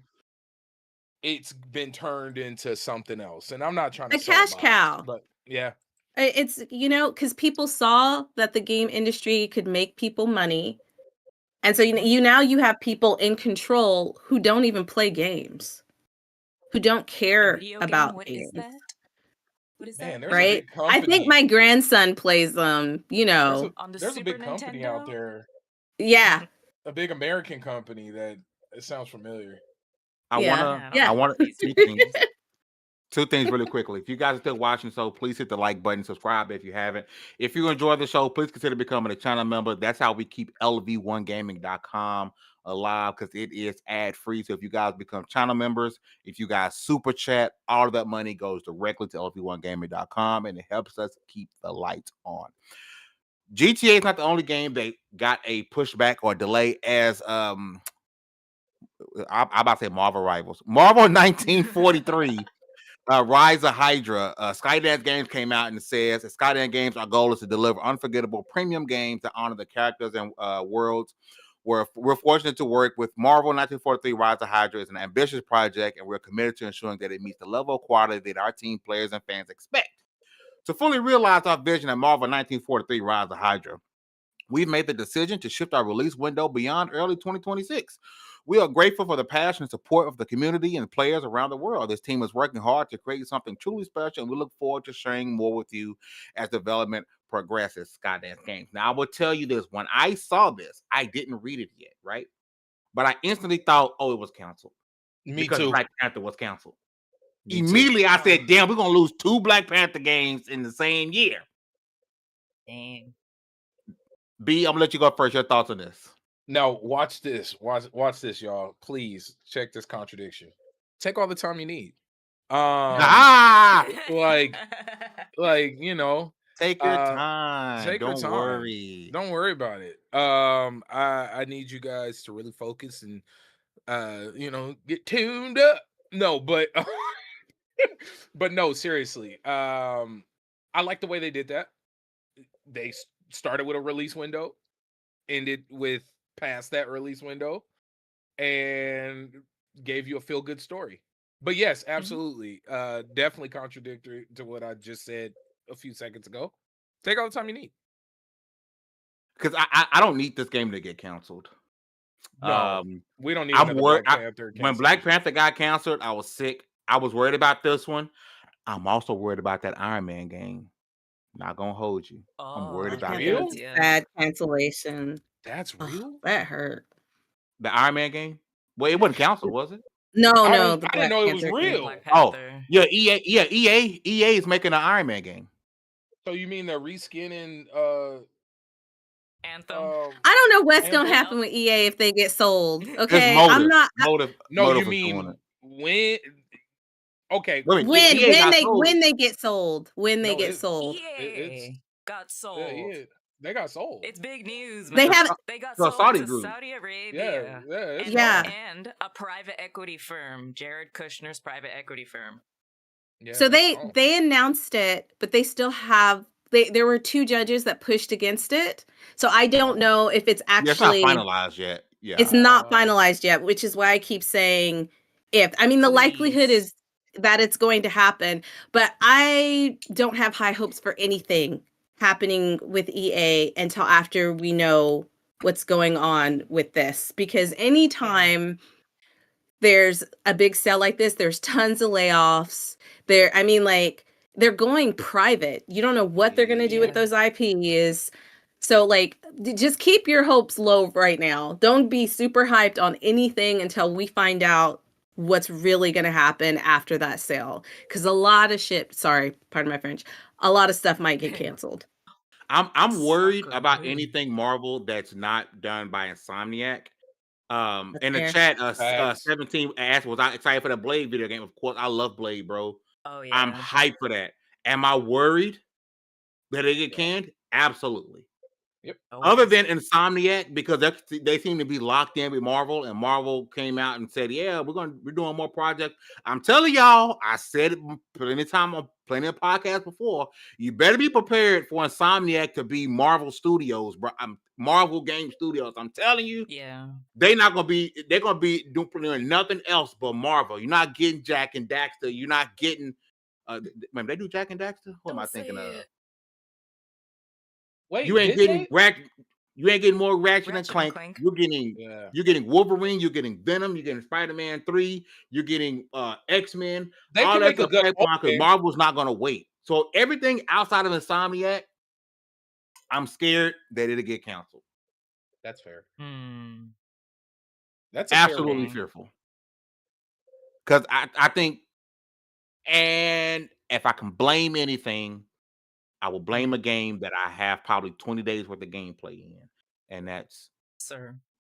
it's been turned into something else. And I'm not trying to A cash soapbox, cow. but yeah. It's, because people saw that the game industry could make people money. And so you have people in control who don't even play games, who don't A care video game? about What is games, that? What is Man, that? there's a right? big I think company. my grandson plays them, On the There's a Super big company out Nintendo? there, Yeah, a big American company that it sounds familiar. I yeah, Yeah, I don't want know these two two things. games. Two things really quickly. If you guys are still watching the show, please hit the like button, subscribe if you haven't. If you enjoy the show, please consider becoming a channel member. That's how we keep LV1gaming.com alive, because it is ad free. So if you guys become channel members, if you guys super chat, all of that money goes directly to LV1gaming.com, and it helps us keep the lights on. GTA is not the only game that got a pushback or delay as I'm about to say Marvel Rivals. Marvel 1943. Rise of Hydra. Skydance Games came out and says, at Skydance Games, our goal is to deliver unforgettable premium games that honor the characters and worlds. We're fortunate to work with Marvel 1943. Rise of Hydra is an ambitious project, and we're committed to ensuring that it meets the level of quality that our team, players, and fans expect. To fully realize our vision at Marvel 1943. Rise of Hydra, we've made the decision to shift our release window beyond early 2026. We are grateful for the passion and support of the community and players around the world. This team is working hard to create something truly special, and we look forward to sharing more with you as development progresses. Skydance Games. Now, I will tell you this. When I saw this, I didn't read it yet, right? But I instantly thought, oh, it was canceled. Me because too. Black Panther was canceled. Me too. Immediately, I said, damn, we're going to lose 2 Black Panther games in the same year. Dang. B, I'm going to let you go first. Your thoughts on this? Now watch this. Watch this, y'all. Please check this contradiction. Take all the time you need. Ah! Like Take your uh, time. take your Don't time. worry. Don't worry about it. I need you guys to really focus and get tuned up. No, but but no, seriously. I like the way they did that. They started with a release window, ended with past that release window, and gave you a feel good story. But yes, absolutely. Definitely contradictory to what I just said a few seconds ago. Take all the time you need. Because I don't need this game to get canceled. No, we don't need I'm another worried. Black Panther. When Black Panther got canceled, I was sick. I was worried about this one. I'm also worried about that Iron Man game. Not gonna hold you. I'm worried Oh, about real? that. That's yeah. bad cancellation. That's Ugh, real? that hurt. The Iron Man game. Well, it wasn't canceled, was it? No, I the didn't Black know it was Panther The game. real. Black Oh, Panther. yeah, EA is making an Iron Man game. So you mean they're reskinning Anthem. I don't know what's gonna Anthem? happen with EA if they get sold. It's Okay, Motive. I'm not. Motive. No, Motive you was doing mean it. when? Okay, Wait a minute, When EA got sold. when they get sold. When they No, get it- sold. EA got sold. yeah, they got sold. It's big news, They man. have They got So sold Saudi to group. Saudi Arabia. it's and, Yeah. and a private equity firm, Jared Kushner's private equity firm. Yeah, So it's gone. they announced it, but they still have there were 2 judges that pushed against it. So I don't know if it's Yeah, it's not actually finalized yet. Yeah. it's not finalized yet, which is why I keep saying if. I mean, the likelihood Please. is that it's going to happen, but I don't have high hopes for anything happening with EA until after we know what's going on with this. Because anytime there's a big sale like this, there's tons of layoffs. They're going private. You don't know what they're going to do with those IPs. So just keep your hopes low right now. Don't be super hyped on anything until we find out what's really going to happen after that sale. Because a lot of shit, sorry, pardon my French, a lot of stuff might get canceled. I'm worried Sucker, about really. anything Marvel that's not done by Insomniac. In the fair. chat, Facts. 17 asked, was I excited for the Blade video game? Of course, I love Blade, bro. Oh yeah. I'm hyped for that. Am I worried that it get canned? Absolutely. Yep. Other than Insomniac, because they seem to be locked in with Marvel, and Marvel came out and said, "Yeah, we're doing more projects." I'm telling y'all, I said it plenty of time on plenty of podcasts before. You better be prepared for Insomniac to be Marvel Studios, bro. Marvel Game Studios. I'm telling you, Yeah. they're gonna be doing nothing else but Marvel. You're not getting Jack and Daxter. You're not getting. Man, they do Jack and Daxter. What am I thinking of? Wait, You ain't did getting they? You ain't getting more Ratchet and Ratchet and Clank. Clank. You're getting Wolverine. You're getting Venom. You're getting Spider-Man 3. You're getting X-Men. They All can that's make a a good pipeline because game. Marvel's not gonna wait. So everything outside of Insomniac, I'm scared that it'll get canceled. That's fair. That's absolutely fearful. Because I think, and if I can blame anything, I will blame a game that I have probably 20 days worth of gameplay in, and that's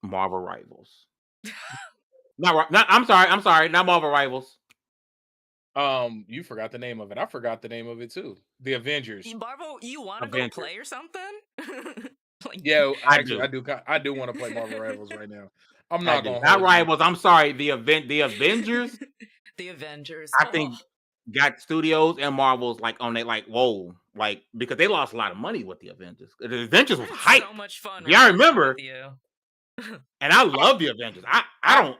Marvel Rivals. I'm sorry, not Marvel Rivals. You forgot the name of it. I forgot the name of it too. The Avengers. Marvel, you want to go play or something? Yeah, I do want to play Marvel Rivals right now. I'm not gonna not Rivals. I'm sorry, the Avengers. The Avengers. I think got studios and Marvels like on they like whoa, like because they lost a lot of money with the Avengers. The Avengers was hype. So much fun. Yeah, I remember. You. And I love the Avengers. I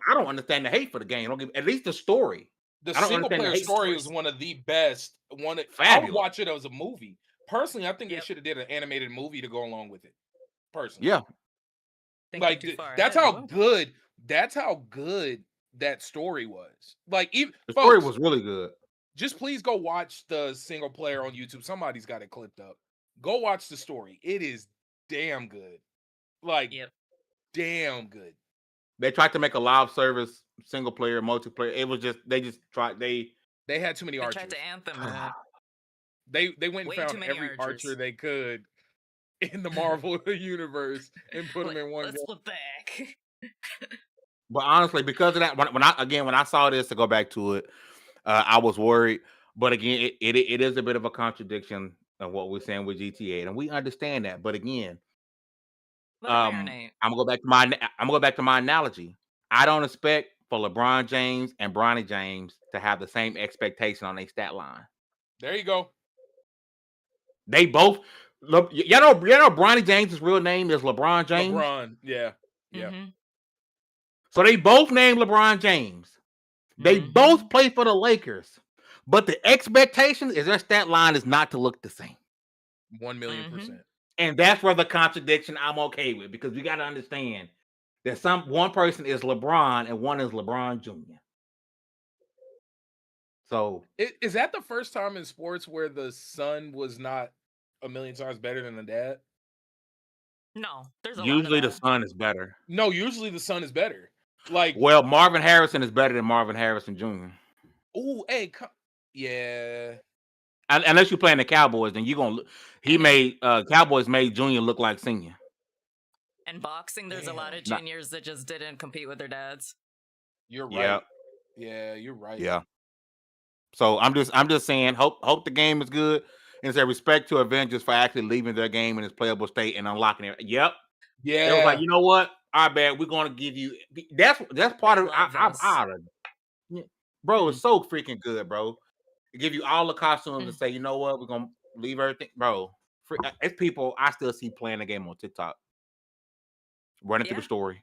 don't understand the hate for the game. At least the story. The single player story was one of the best. I would watch it as a movie. Personally, I think they should have did an animated movie to go along with it. Personally, yeah. Like that's how good. That's how good that story was. Like even the story was really good. Just please go watch the single player on YouTube. Somebody's got it clipped up. Go watch the story. It is damn good. Like damn good. They tried to make a live service single player multiplayer. It was just they had too many archers. Tried to anthem it. They went and found every archer they could in the Marvel universe and put them in one. Let's flip back. But honestly, because of that, when I saw this, to go back to it, I was worried. But again, it is a bit of a contradiction of what we're saying with GTA, and we understand that. But again, I'm gonna go back to my analogy. I don't expect for LeBron James and Bronny James to have the same expectation on their stat line. There you go. They both look. You know, Bronny James' real name is LeBron James. LeBron, yeah. So they both named LeBron James. They both play for the Lakers, but the expectation is their stat line is not to look the same. 1,000,000%. And that's where the contradiction I'm okay with, because we got to understand that one person is LeBron and one is LeBron Jr. So is that the first time in sports where the son was not 1,000,000 times better than the dad? No, there's usually the son is better. No, usually the son is better. Like, well, Marvin Harrison is better than Marvin Harrison Jr. Oh, hey, yeah. Unless you're playing the Cowboys, then you're gonna. Cowboys made Junior look like senior. And boxing, there's a lot of juniors that just didn't compete with their dads. You're right. Yeah, you're right. Yeah. So I'm just saying, hope the game is good, and say respect to Avengers for actually leaving their game in its playable state and unlocking it. Yep. Yeah. It was like, you know what? I bet we're gonna give you. That's part of. Bro, it's so freaking good, bro. They give you all the costumes and say, you know what? We're gonna leave everything, bro. It's people I still see playing the game on TikTok, running through the story.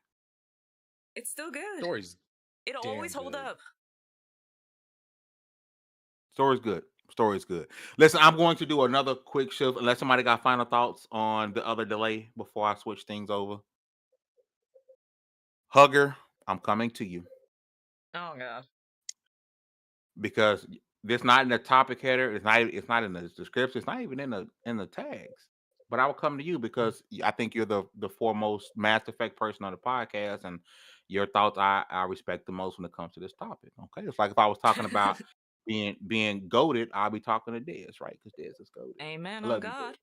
It's still good. It'll always hold up. Story's good. Listen, I'm going to do another quick shift unless somebody got final thoughts on the other delay before I switch things over. Hugger, I'm coming to you. Oh God. Because this not in the topic header, it's not in the description, it's not even in the tags. But I will come to you because I think you're the foremost Mass Effect person on the podcast, and your thoughts I respect the most when it comes to this topic. Okay, it's like if I was talking about being goated, I'll be talking to Dez, right? Because Dez is goated. Amen. Oh God.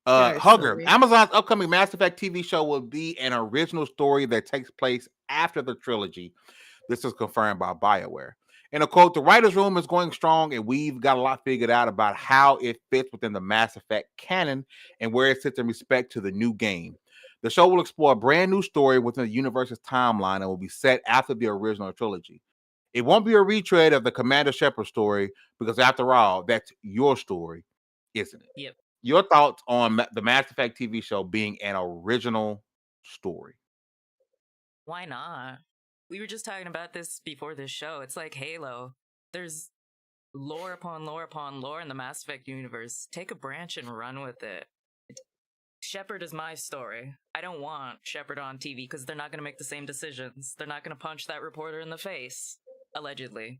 Hugger, Amazon's upcoming Mass Effect TV show will be an original story that takes place after the trilogy. This is confirmed by BioWare. In a quote, the writer's room is going strong, and we've got a lot figured out about how it fits within the Mass Effect canon and where it sits in respect to the new game. The show will explore a brand new story within the universe's timeline and will be set after the original trilogy. It won't be a retread of the Commander Shepard story because, after all, that's your story, isn't it? Yep. Your thoughts on the Mass Effect TV show being an original story? Why not? We were just talking about this before this show. It's like Halo. There's lore upon lore upon lore in the Mass Effect universe. Take a branch and run with it. Shepard is my story. I don't want Shepard on TV because they're not going to make the same decisions. They're not going to punch that reporter in the face, allegedly.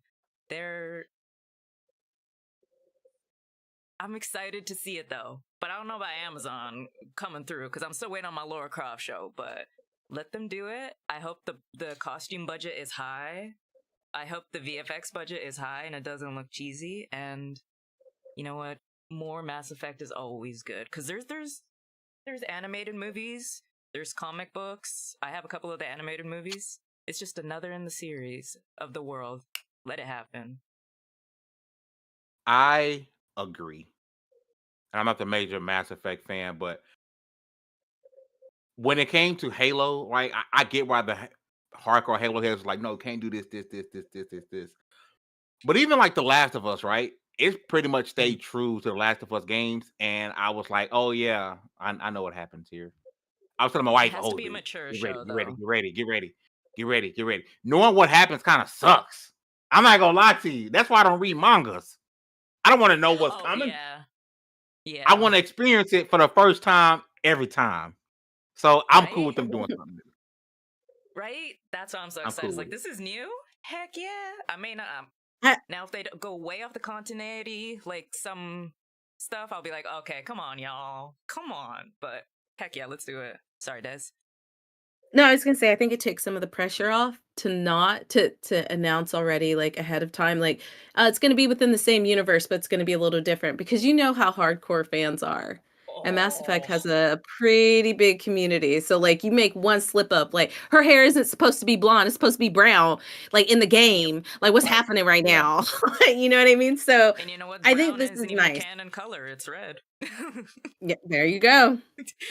I'm excited to see it though, but I don't know about Amazon coming through because I'm still waiting on my Laura Croft show, but let them do it. I hope the costume budget is high. I hope the VFX budget is high and it doesn't look cheesy. And you know what? More Mass Effect is always good because there's animated movies, there's comic books. I have a couple of the animated movies. It's just another in the series of the world. Let it happen. I agree. And I'm not the major Mass Effect fan, but when it came to Halo, right, I get why the hardcore Halo heads was like, no, can't do this. But even like The Last of Us, right? It's pretty much stayed true to The Last of Us games. And I was like, oh yeah, I know what happens here. I was telling my It wife, has to be a mature get show, ready. Knowing what happens kind of sucks. I'm not gonna lie to you. That's why I don't read mangas. I don't want to know what's coming. Yeah. I want to experience it for the first time every time. So I'm cool with Right? them doing something. Right? That's why I'm so I'm excited. cool It's like, with it. this is new? Heck yeah. I may not. Now, if they go way off the continuity, like some stuff, I'll be like, okay, come on, y'all. Come on. But heck yeah, let's do it. Sorry, Des. No, I was gonna say I think it takes some of the pressure off to not to announce already like ahead of time, like it's gonna be within the same universe, but it's gonna be a little different because you know how hardcore fans are. And Mass Effect has a pretty big community. So like you make one slip up, like her hair isn't supposed to be blonde, it's supposed to be brown, like in the game. Like what's happening right Yeah. now? You know what I mean? So And you know what? I Brown think this is isn't even a nice. canon color. It's red. Yeah, there you go.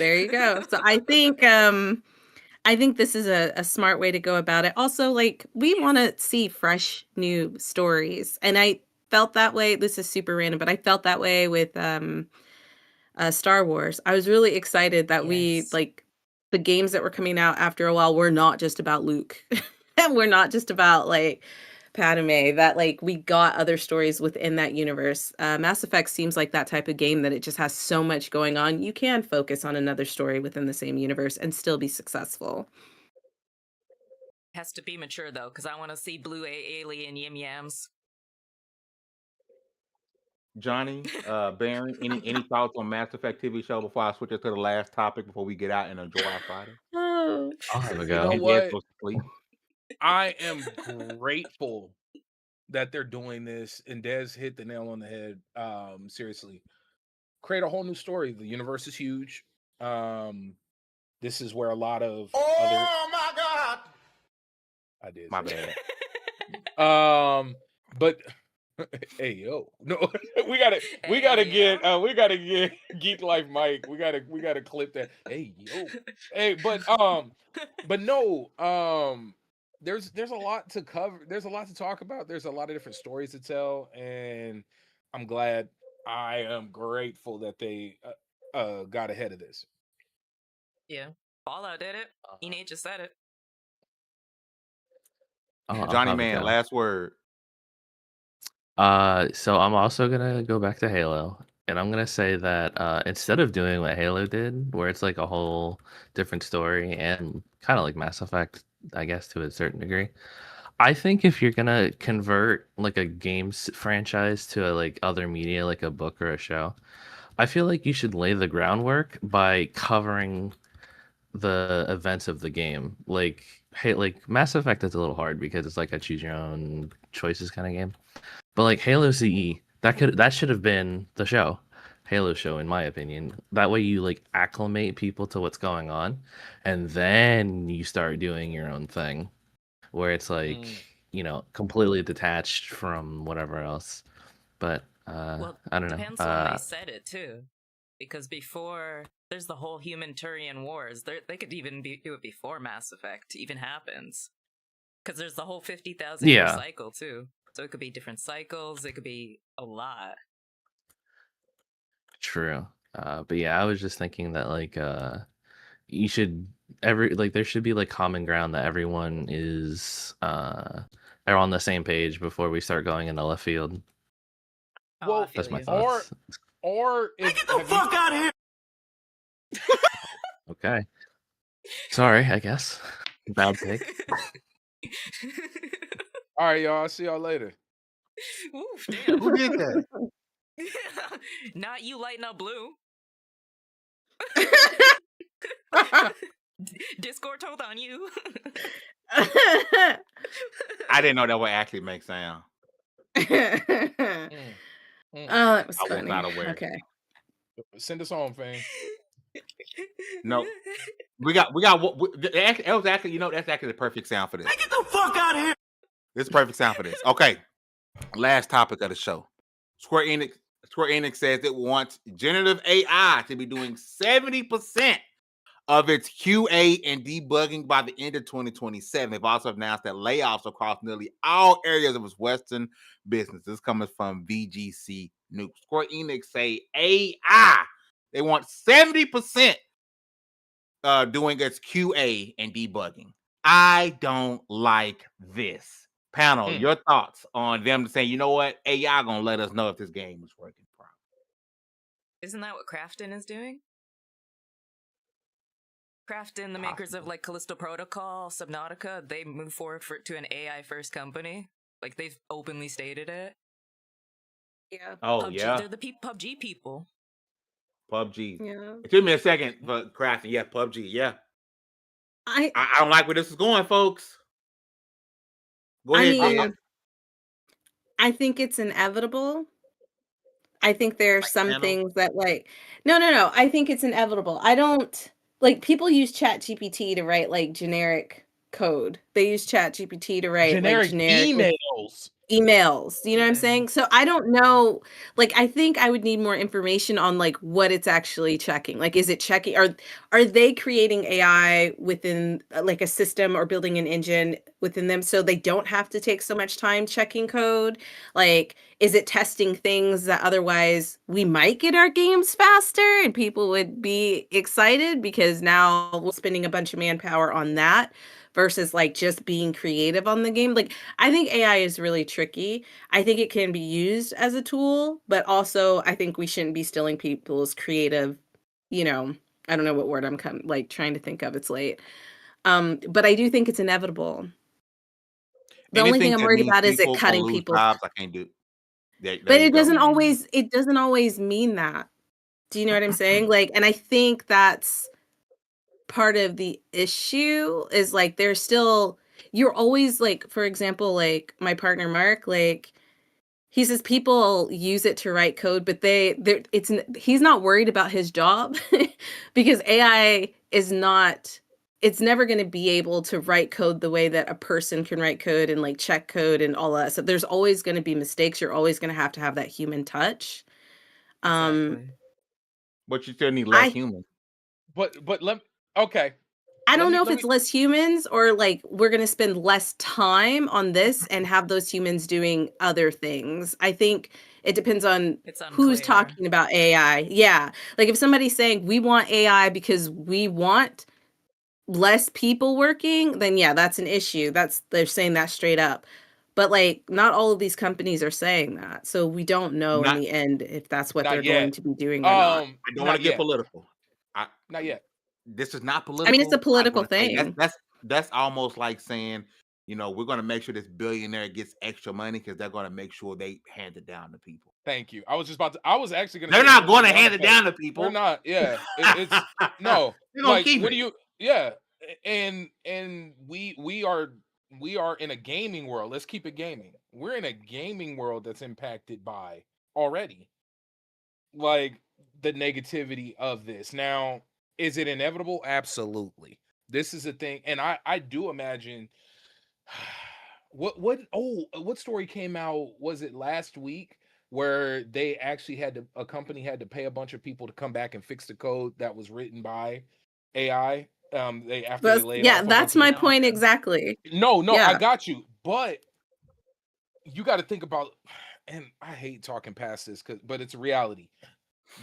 There you go. So I think this is a smart way to go about it. Also, like, we want to see fresh new stories. And I felt that way. This is super random, but I felt that way with Star Wars. I was really excited that we, Yes. like, the games that were coming out after a while were not just about Luke. And we're not just about, like, Padme, that like we got other stories within that universe. Mass Effect seems like that type of game that it just has so much going on. You can focus on another story within the same universe and still be successful. Has to be mature though, because I want to see blue alien yim yams. Johnny, Baron, any thoughts on Mass Effect TV show before I switch it to the last topic before we get out and enjoy our Friday? Oh, I'll have a You know go. And Dad what? goes to sleep. I am grateful that they're doing this, and Des hit the nail on the head. Seriously, create a whole new story. The universe is huge. This is where a lot of other. my God! I did. My say bad. that. But hey yo, no, we gotta get Geek Life Mike. We gotta clip that. Hey yo, hey, but no, there's a lot to cover. There's a lot to talk about. There's a lot of different stories to tell, and I'm glad. I am grateful that they got ahead of this. Yeah. Fallout did it. Enix just said it. I'll Johnny have a Man, go. last word. So I'm also gonna go back to Halo, and I'm gonna say that instead of doing what Halo did, where it's like a whole different story and kind of like Mass Effect, I guess to a certain degree, I think if you're gonna convert like a games franchise to a like other media, like a book or a show, I feel like you should lay the groundwork by covering the events of the game. Like, hey, like Mass Effect is a little hard because it's like a choose your own choices kind of game. But like Halo CE, that should have been the show. Halo show, in my opinion. That way you like acclimate people to what's going on, and then you start doing your own thing. Where it's like completely detached from whatever else. But Well, I don't know. depends when they said it too, because before there's the whole human Turian wars. They could even do it before Mass Effect even happens, because there's the whole 50,000 year Yeah, cycle too. So it could be different cycles. It could be a lot. true. But yeah, I was just thinking that like you should there should be like common ground that everyone is are on the same page before we start going into left field. Oh, I Well, feel That's my you. thoughts. or if Get the fuck out of here! Okay. Sorry, I guess. Bad take. all right, y'all. I'll see y'all later. Oof, damn. Who did that? Not you lighting up blue. Discord told on you. I didn't know that would actually make sound. Mm. Oh, that was I was funny. not aware. Okay. Send us home, fam. No, that was actually, that's actually the perfect sound for this. Get the fuck out of here! This is the perfect sound for this. Okay, last topic of the show. Square Enix says it wants generative AI to be doing 70% of its QA and debugging by the end of 2027. They've also announced that layoffs across nearly all areas of its Western business. This is coming from VGC News. Square Enix say AI, they want 70% doing its QA and debugging. I don't like this. Panel, your thoughts on them saying, you know what, AI gonna let us know if this game is working properly. Isn't that what Krafton is doing? Krafton, the makers of like Callisto Protocol, Subnautica, they move forward to an AI first company. Like they've openly stated it. Yeah. Oh, PUBG, yeah. they're the PUBG people. PUBG. Yeah. Give me a second for crafting. Yeah, PUBG. Yeah. I I don't like where this is going, folks. Go I ahead, mean, Dad. I think it's inevitable. I think there are some Panel. things that no. I think it's inevitable. I don't like people use ChatGPT to write like generic code. They use ChatGPT to write Generic emails. emails. You know what I'm Yeah. saying? So I don't know. Like I think I would need more information on like what it's actually checking. Like is it checking are they creating AI within like a system or building an engine within them so they don't have to take so much time checking code? Like is it testing things that otherwise we might get our games faster and people would be excited because now we're spending a bunch of manpower on that versus like just being creative on the game? Like I think AI is really tricky. I think it can be used as a tool, but also I think we shouldn't be stealing people's creative, I don't know what word I'm trying to think of. It's late. But I do think it's inevitable. The only thing Anything I'm that worried means about is it people gonna cutting lose people's. jobs, I can't do. There But you it go. doesn't always mean that. Do you know what I'm saying? Like, and I think that's part of the issue is like you're always like, for example, like my partner Mark, like he says people use it to write code, but he's not worried about his job because AI it's never going to be able to write code the way that a person can write code and like check code and all that. So there's always going to be mistakes. You're always going to have that human touch. Exactly. But you still need less I humans. But okay. I don't know if it's less humans or like we're going to spend less time on this and have those humans doing other things. I think it depends on who's unclear. talking about AI. Yeah. Like if somebody's saying we want AI because we want less people working, then yeah, that's an issue. They're saying that straight up. But like not all of these companies are saying that. So we don't know in the end if that's what Not they're yet. going to be doing or not. I don't want to get political. Not yet. This is not political. I mean, it's a political say thing. that's almost like saying, we're going to make sure this billionaire gets extra money because they're going to make sure they hand it down to people. Thank you. I was actually going to. They're not going to hand it down to people. They're not. Yeah. It's no. Like, keep what it. do you? Yeah. And we are in a gaming world. Let's keep it gaming. We're in a gaming world that's impacted by already, like the negativity of this. Now, is it inevitable? Absolutely. This is a thing, and I do imagine what story came out? Was it last week where they actually a company had to pay a bunch of people to come back and fix the code that was written by AI? After they laid off a bunch That's of my the- point exactly. No, I Yeah. got you, but you got to think about, and I hate talking past this but it's a reality.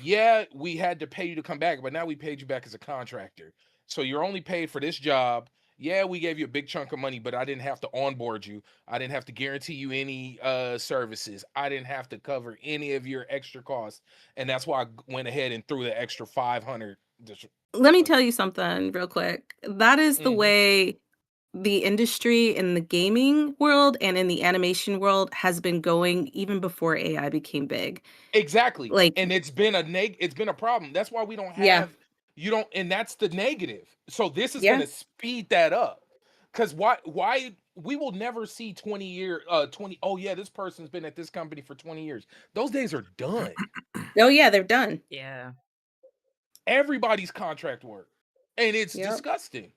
Yeah, we had to pay you to come back, but now we paid you back as a contractor. So you're only paid for this job. Yeah, we gave you a big chunk of money, but I didn't have to onboard you. I didn't have to guarantee you any services. I didn't have to cover any of your extra costs. And that's why I went ahead and threw the extra 500. Let me tell you something real quick. That is the way the industry in the gaming world and in the animation world has been going even before AI became big. Exactly. Like, And it's been a problem. That's why we don't have and that's the negative. So this is going to speed that up. Cuz why we will never see 20 oh yeah, this person's been at this company for 20 years. Those days are done. Oh yeah, they're done. Yeah. Everybody's contract work. And it's disgusting.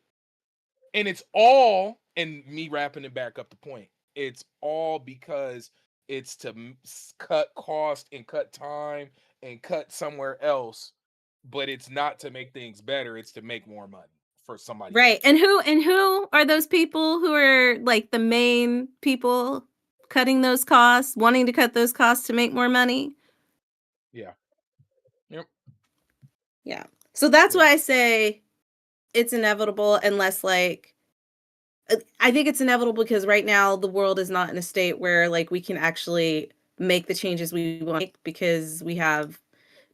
And it's all, and me wrapping it back up the point, it's all because it's to cut cost and cut time and cut somewhere else, but it's not to make things better. It's to make more money for somebody Right. else. And who are those people who are like the main people cutting those costs, wanting to cut those costs to make more money? Yeah. Yep. Yeah. So that's why I say it's inevitable unless like I think it's inevitable because right now the world is not in a state where like we can actually make the changes we want to make because we have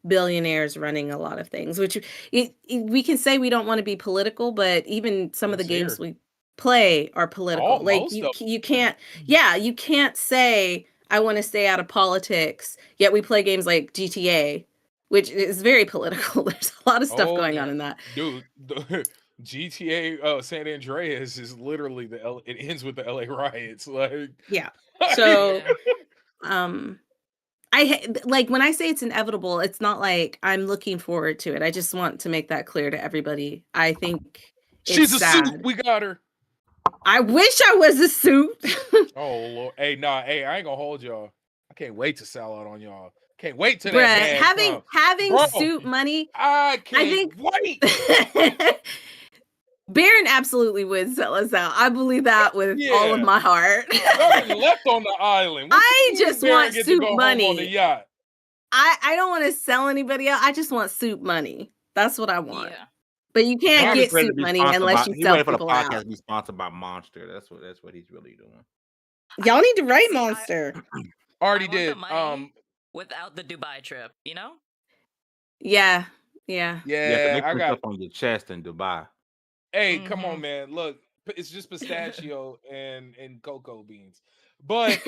billionaires running a lot of things, which we can say we don't want to be political, but even some of the games we play are political. Like you can't, you can't say I want to stay out of politics, yet we play games like GTA, which is very political. There's a lot of stuff going on in that. Dude, GTA San Andreas is literally it ends with the LA riots. Like So I like when I say it's inevitable, it's not like I'm looking forward to it. I just want to make that clear to everybody. I think she's a sad. suit. We got her. I wish I was a suit. Oh Lord. Hey, I ain't gonna hold y'all. I can't wait to sell out on y'all. Can't wait to having suit money. I can't wait. Baron absolutely would sell us out. I believe that with all of my heart. Nothing left on the island. I just want suit money. On the yacht. I don't want to sell anybody out. I just want suit money. That's what I want. Yeah. But you can't get suit money unless you sell people out. He waited for the podcast to be sponsored by Monster. That's what he's really doing. Y'all need to write Monster. Already did. Without the Dubai trip, you know? Yeah. I got up on your chest in Dubai. Hey, come on, man. Look, it's just pistachio and cocoa beans. But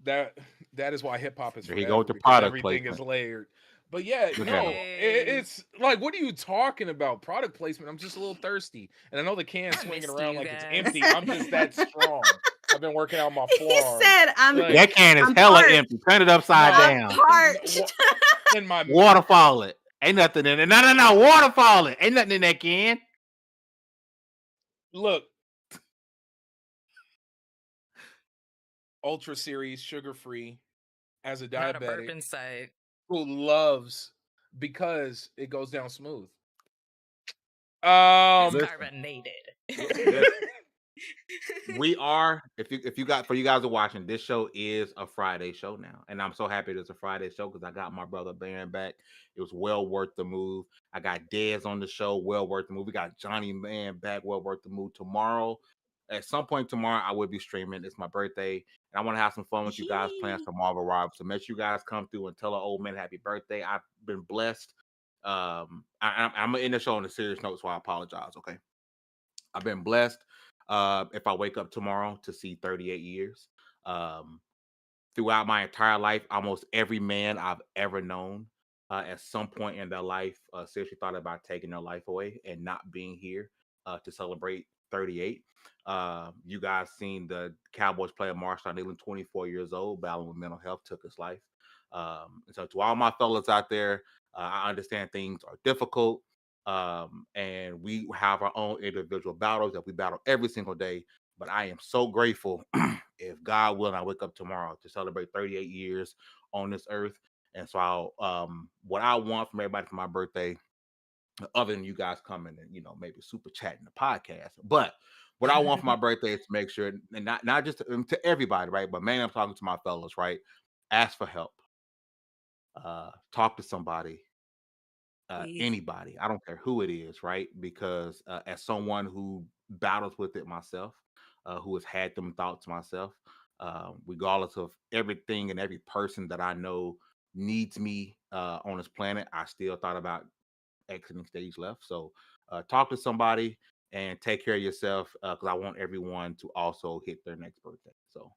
that is why hip hop is forever. He go with the product everything placement. Is layered. But yeah, it's like, what are you talking about? Product placement. I'm just a little thirsty. And I know the can's swinging around like it's empty. I'm just that strong. I've been working out my forearm. He said, that can is hella empty. Turn it upside down. Parched. In my waterfall it. Ain't nothing in it. No. Waterfall it. Ain't nothing in that can. Look. Ultra Series, sugar-free, as a diabetic. Not a burp inside. Who loves because it goes down smooth. It's carbonated. We are, if you guys are watching, this show is a Friday show now, and I'm so happy it's a Friday show because I got my brother Baron back. It was well worth the move. I got Dez on the show, well worth the move. We got Johnny Man back, well worth the move. Tomorrow, at some point tomorrow, I will be streaming. It's my birthday, and I want to have some fun with you guys playing some Marvel Rob. So make sure you guys come through and tell an old man happy birthday. I've been blessed. I'm gonna end the show on a serious note, so I apologize. Okay, I've been blessed. If I wake up tomorrow to see 38 years, throughout my entire life, almost every man I've ever known at some point in their life seriously thought about taking their life away and not being here to celebrate 38. You guys seen the Cowboys player Marshawn Kneeland, 24 years old, battling with mental health, took his life. So to all my fellas out there, I understand things are difficult. And we have our own individual battles that we battle every single day But I am so grateful. If God willing, I wake up tomorrow to celebrate 38 years on this earth. And so what I want from everybody for my birthday, other than you guys coming and maybe super chatting the podcast, but what I want for my birthday is to make sure, and not just to everybody, right? But mainly I'm talking to my fellows, right? Ask for help. Talk to somebody, Please. anybody. I don't care who it is, right? Because as someone who battles with it myself, who has had them thoughts myself, regardless of everything and every person that I know needs me on this planet, I still thought about exiting stage left. So talk to somebody and take care of yourself, because I want everyone to also hit their next birthday. So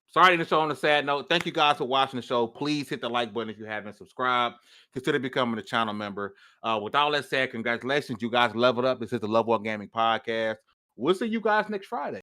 sorry to show on a sad note. Thank you guys for watching the show. Please hit the like button if you haven't subscribed. Consider becoming a channel member. With all that said, congratulations. You guys leveled up. This is the Level Up Gaming Podcast. We'll see you guys next Friday.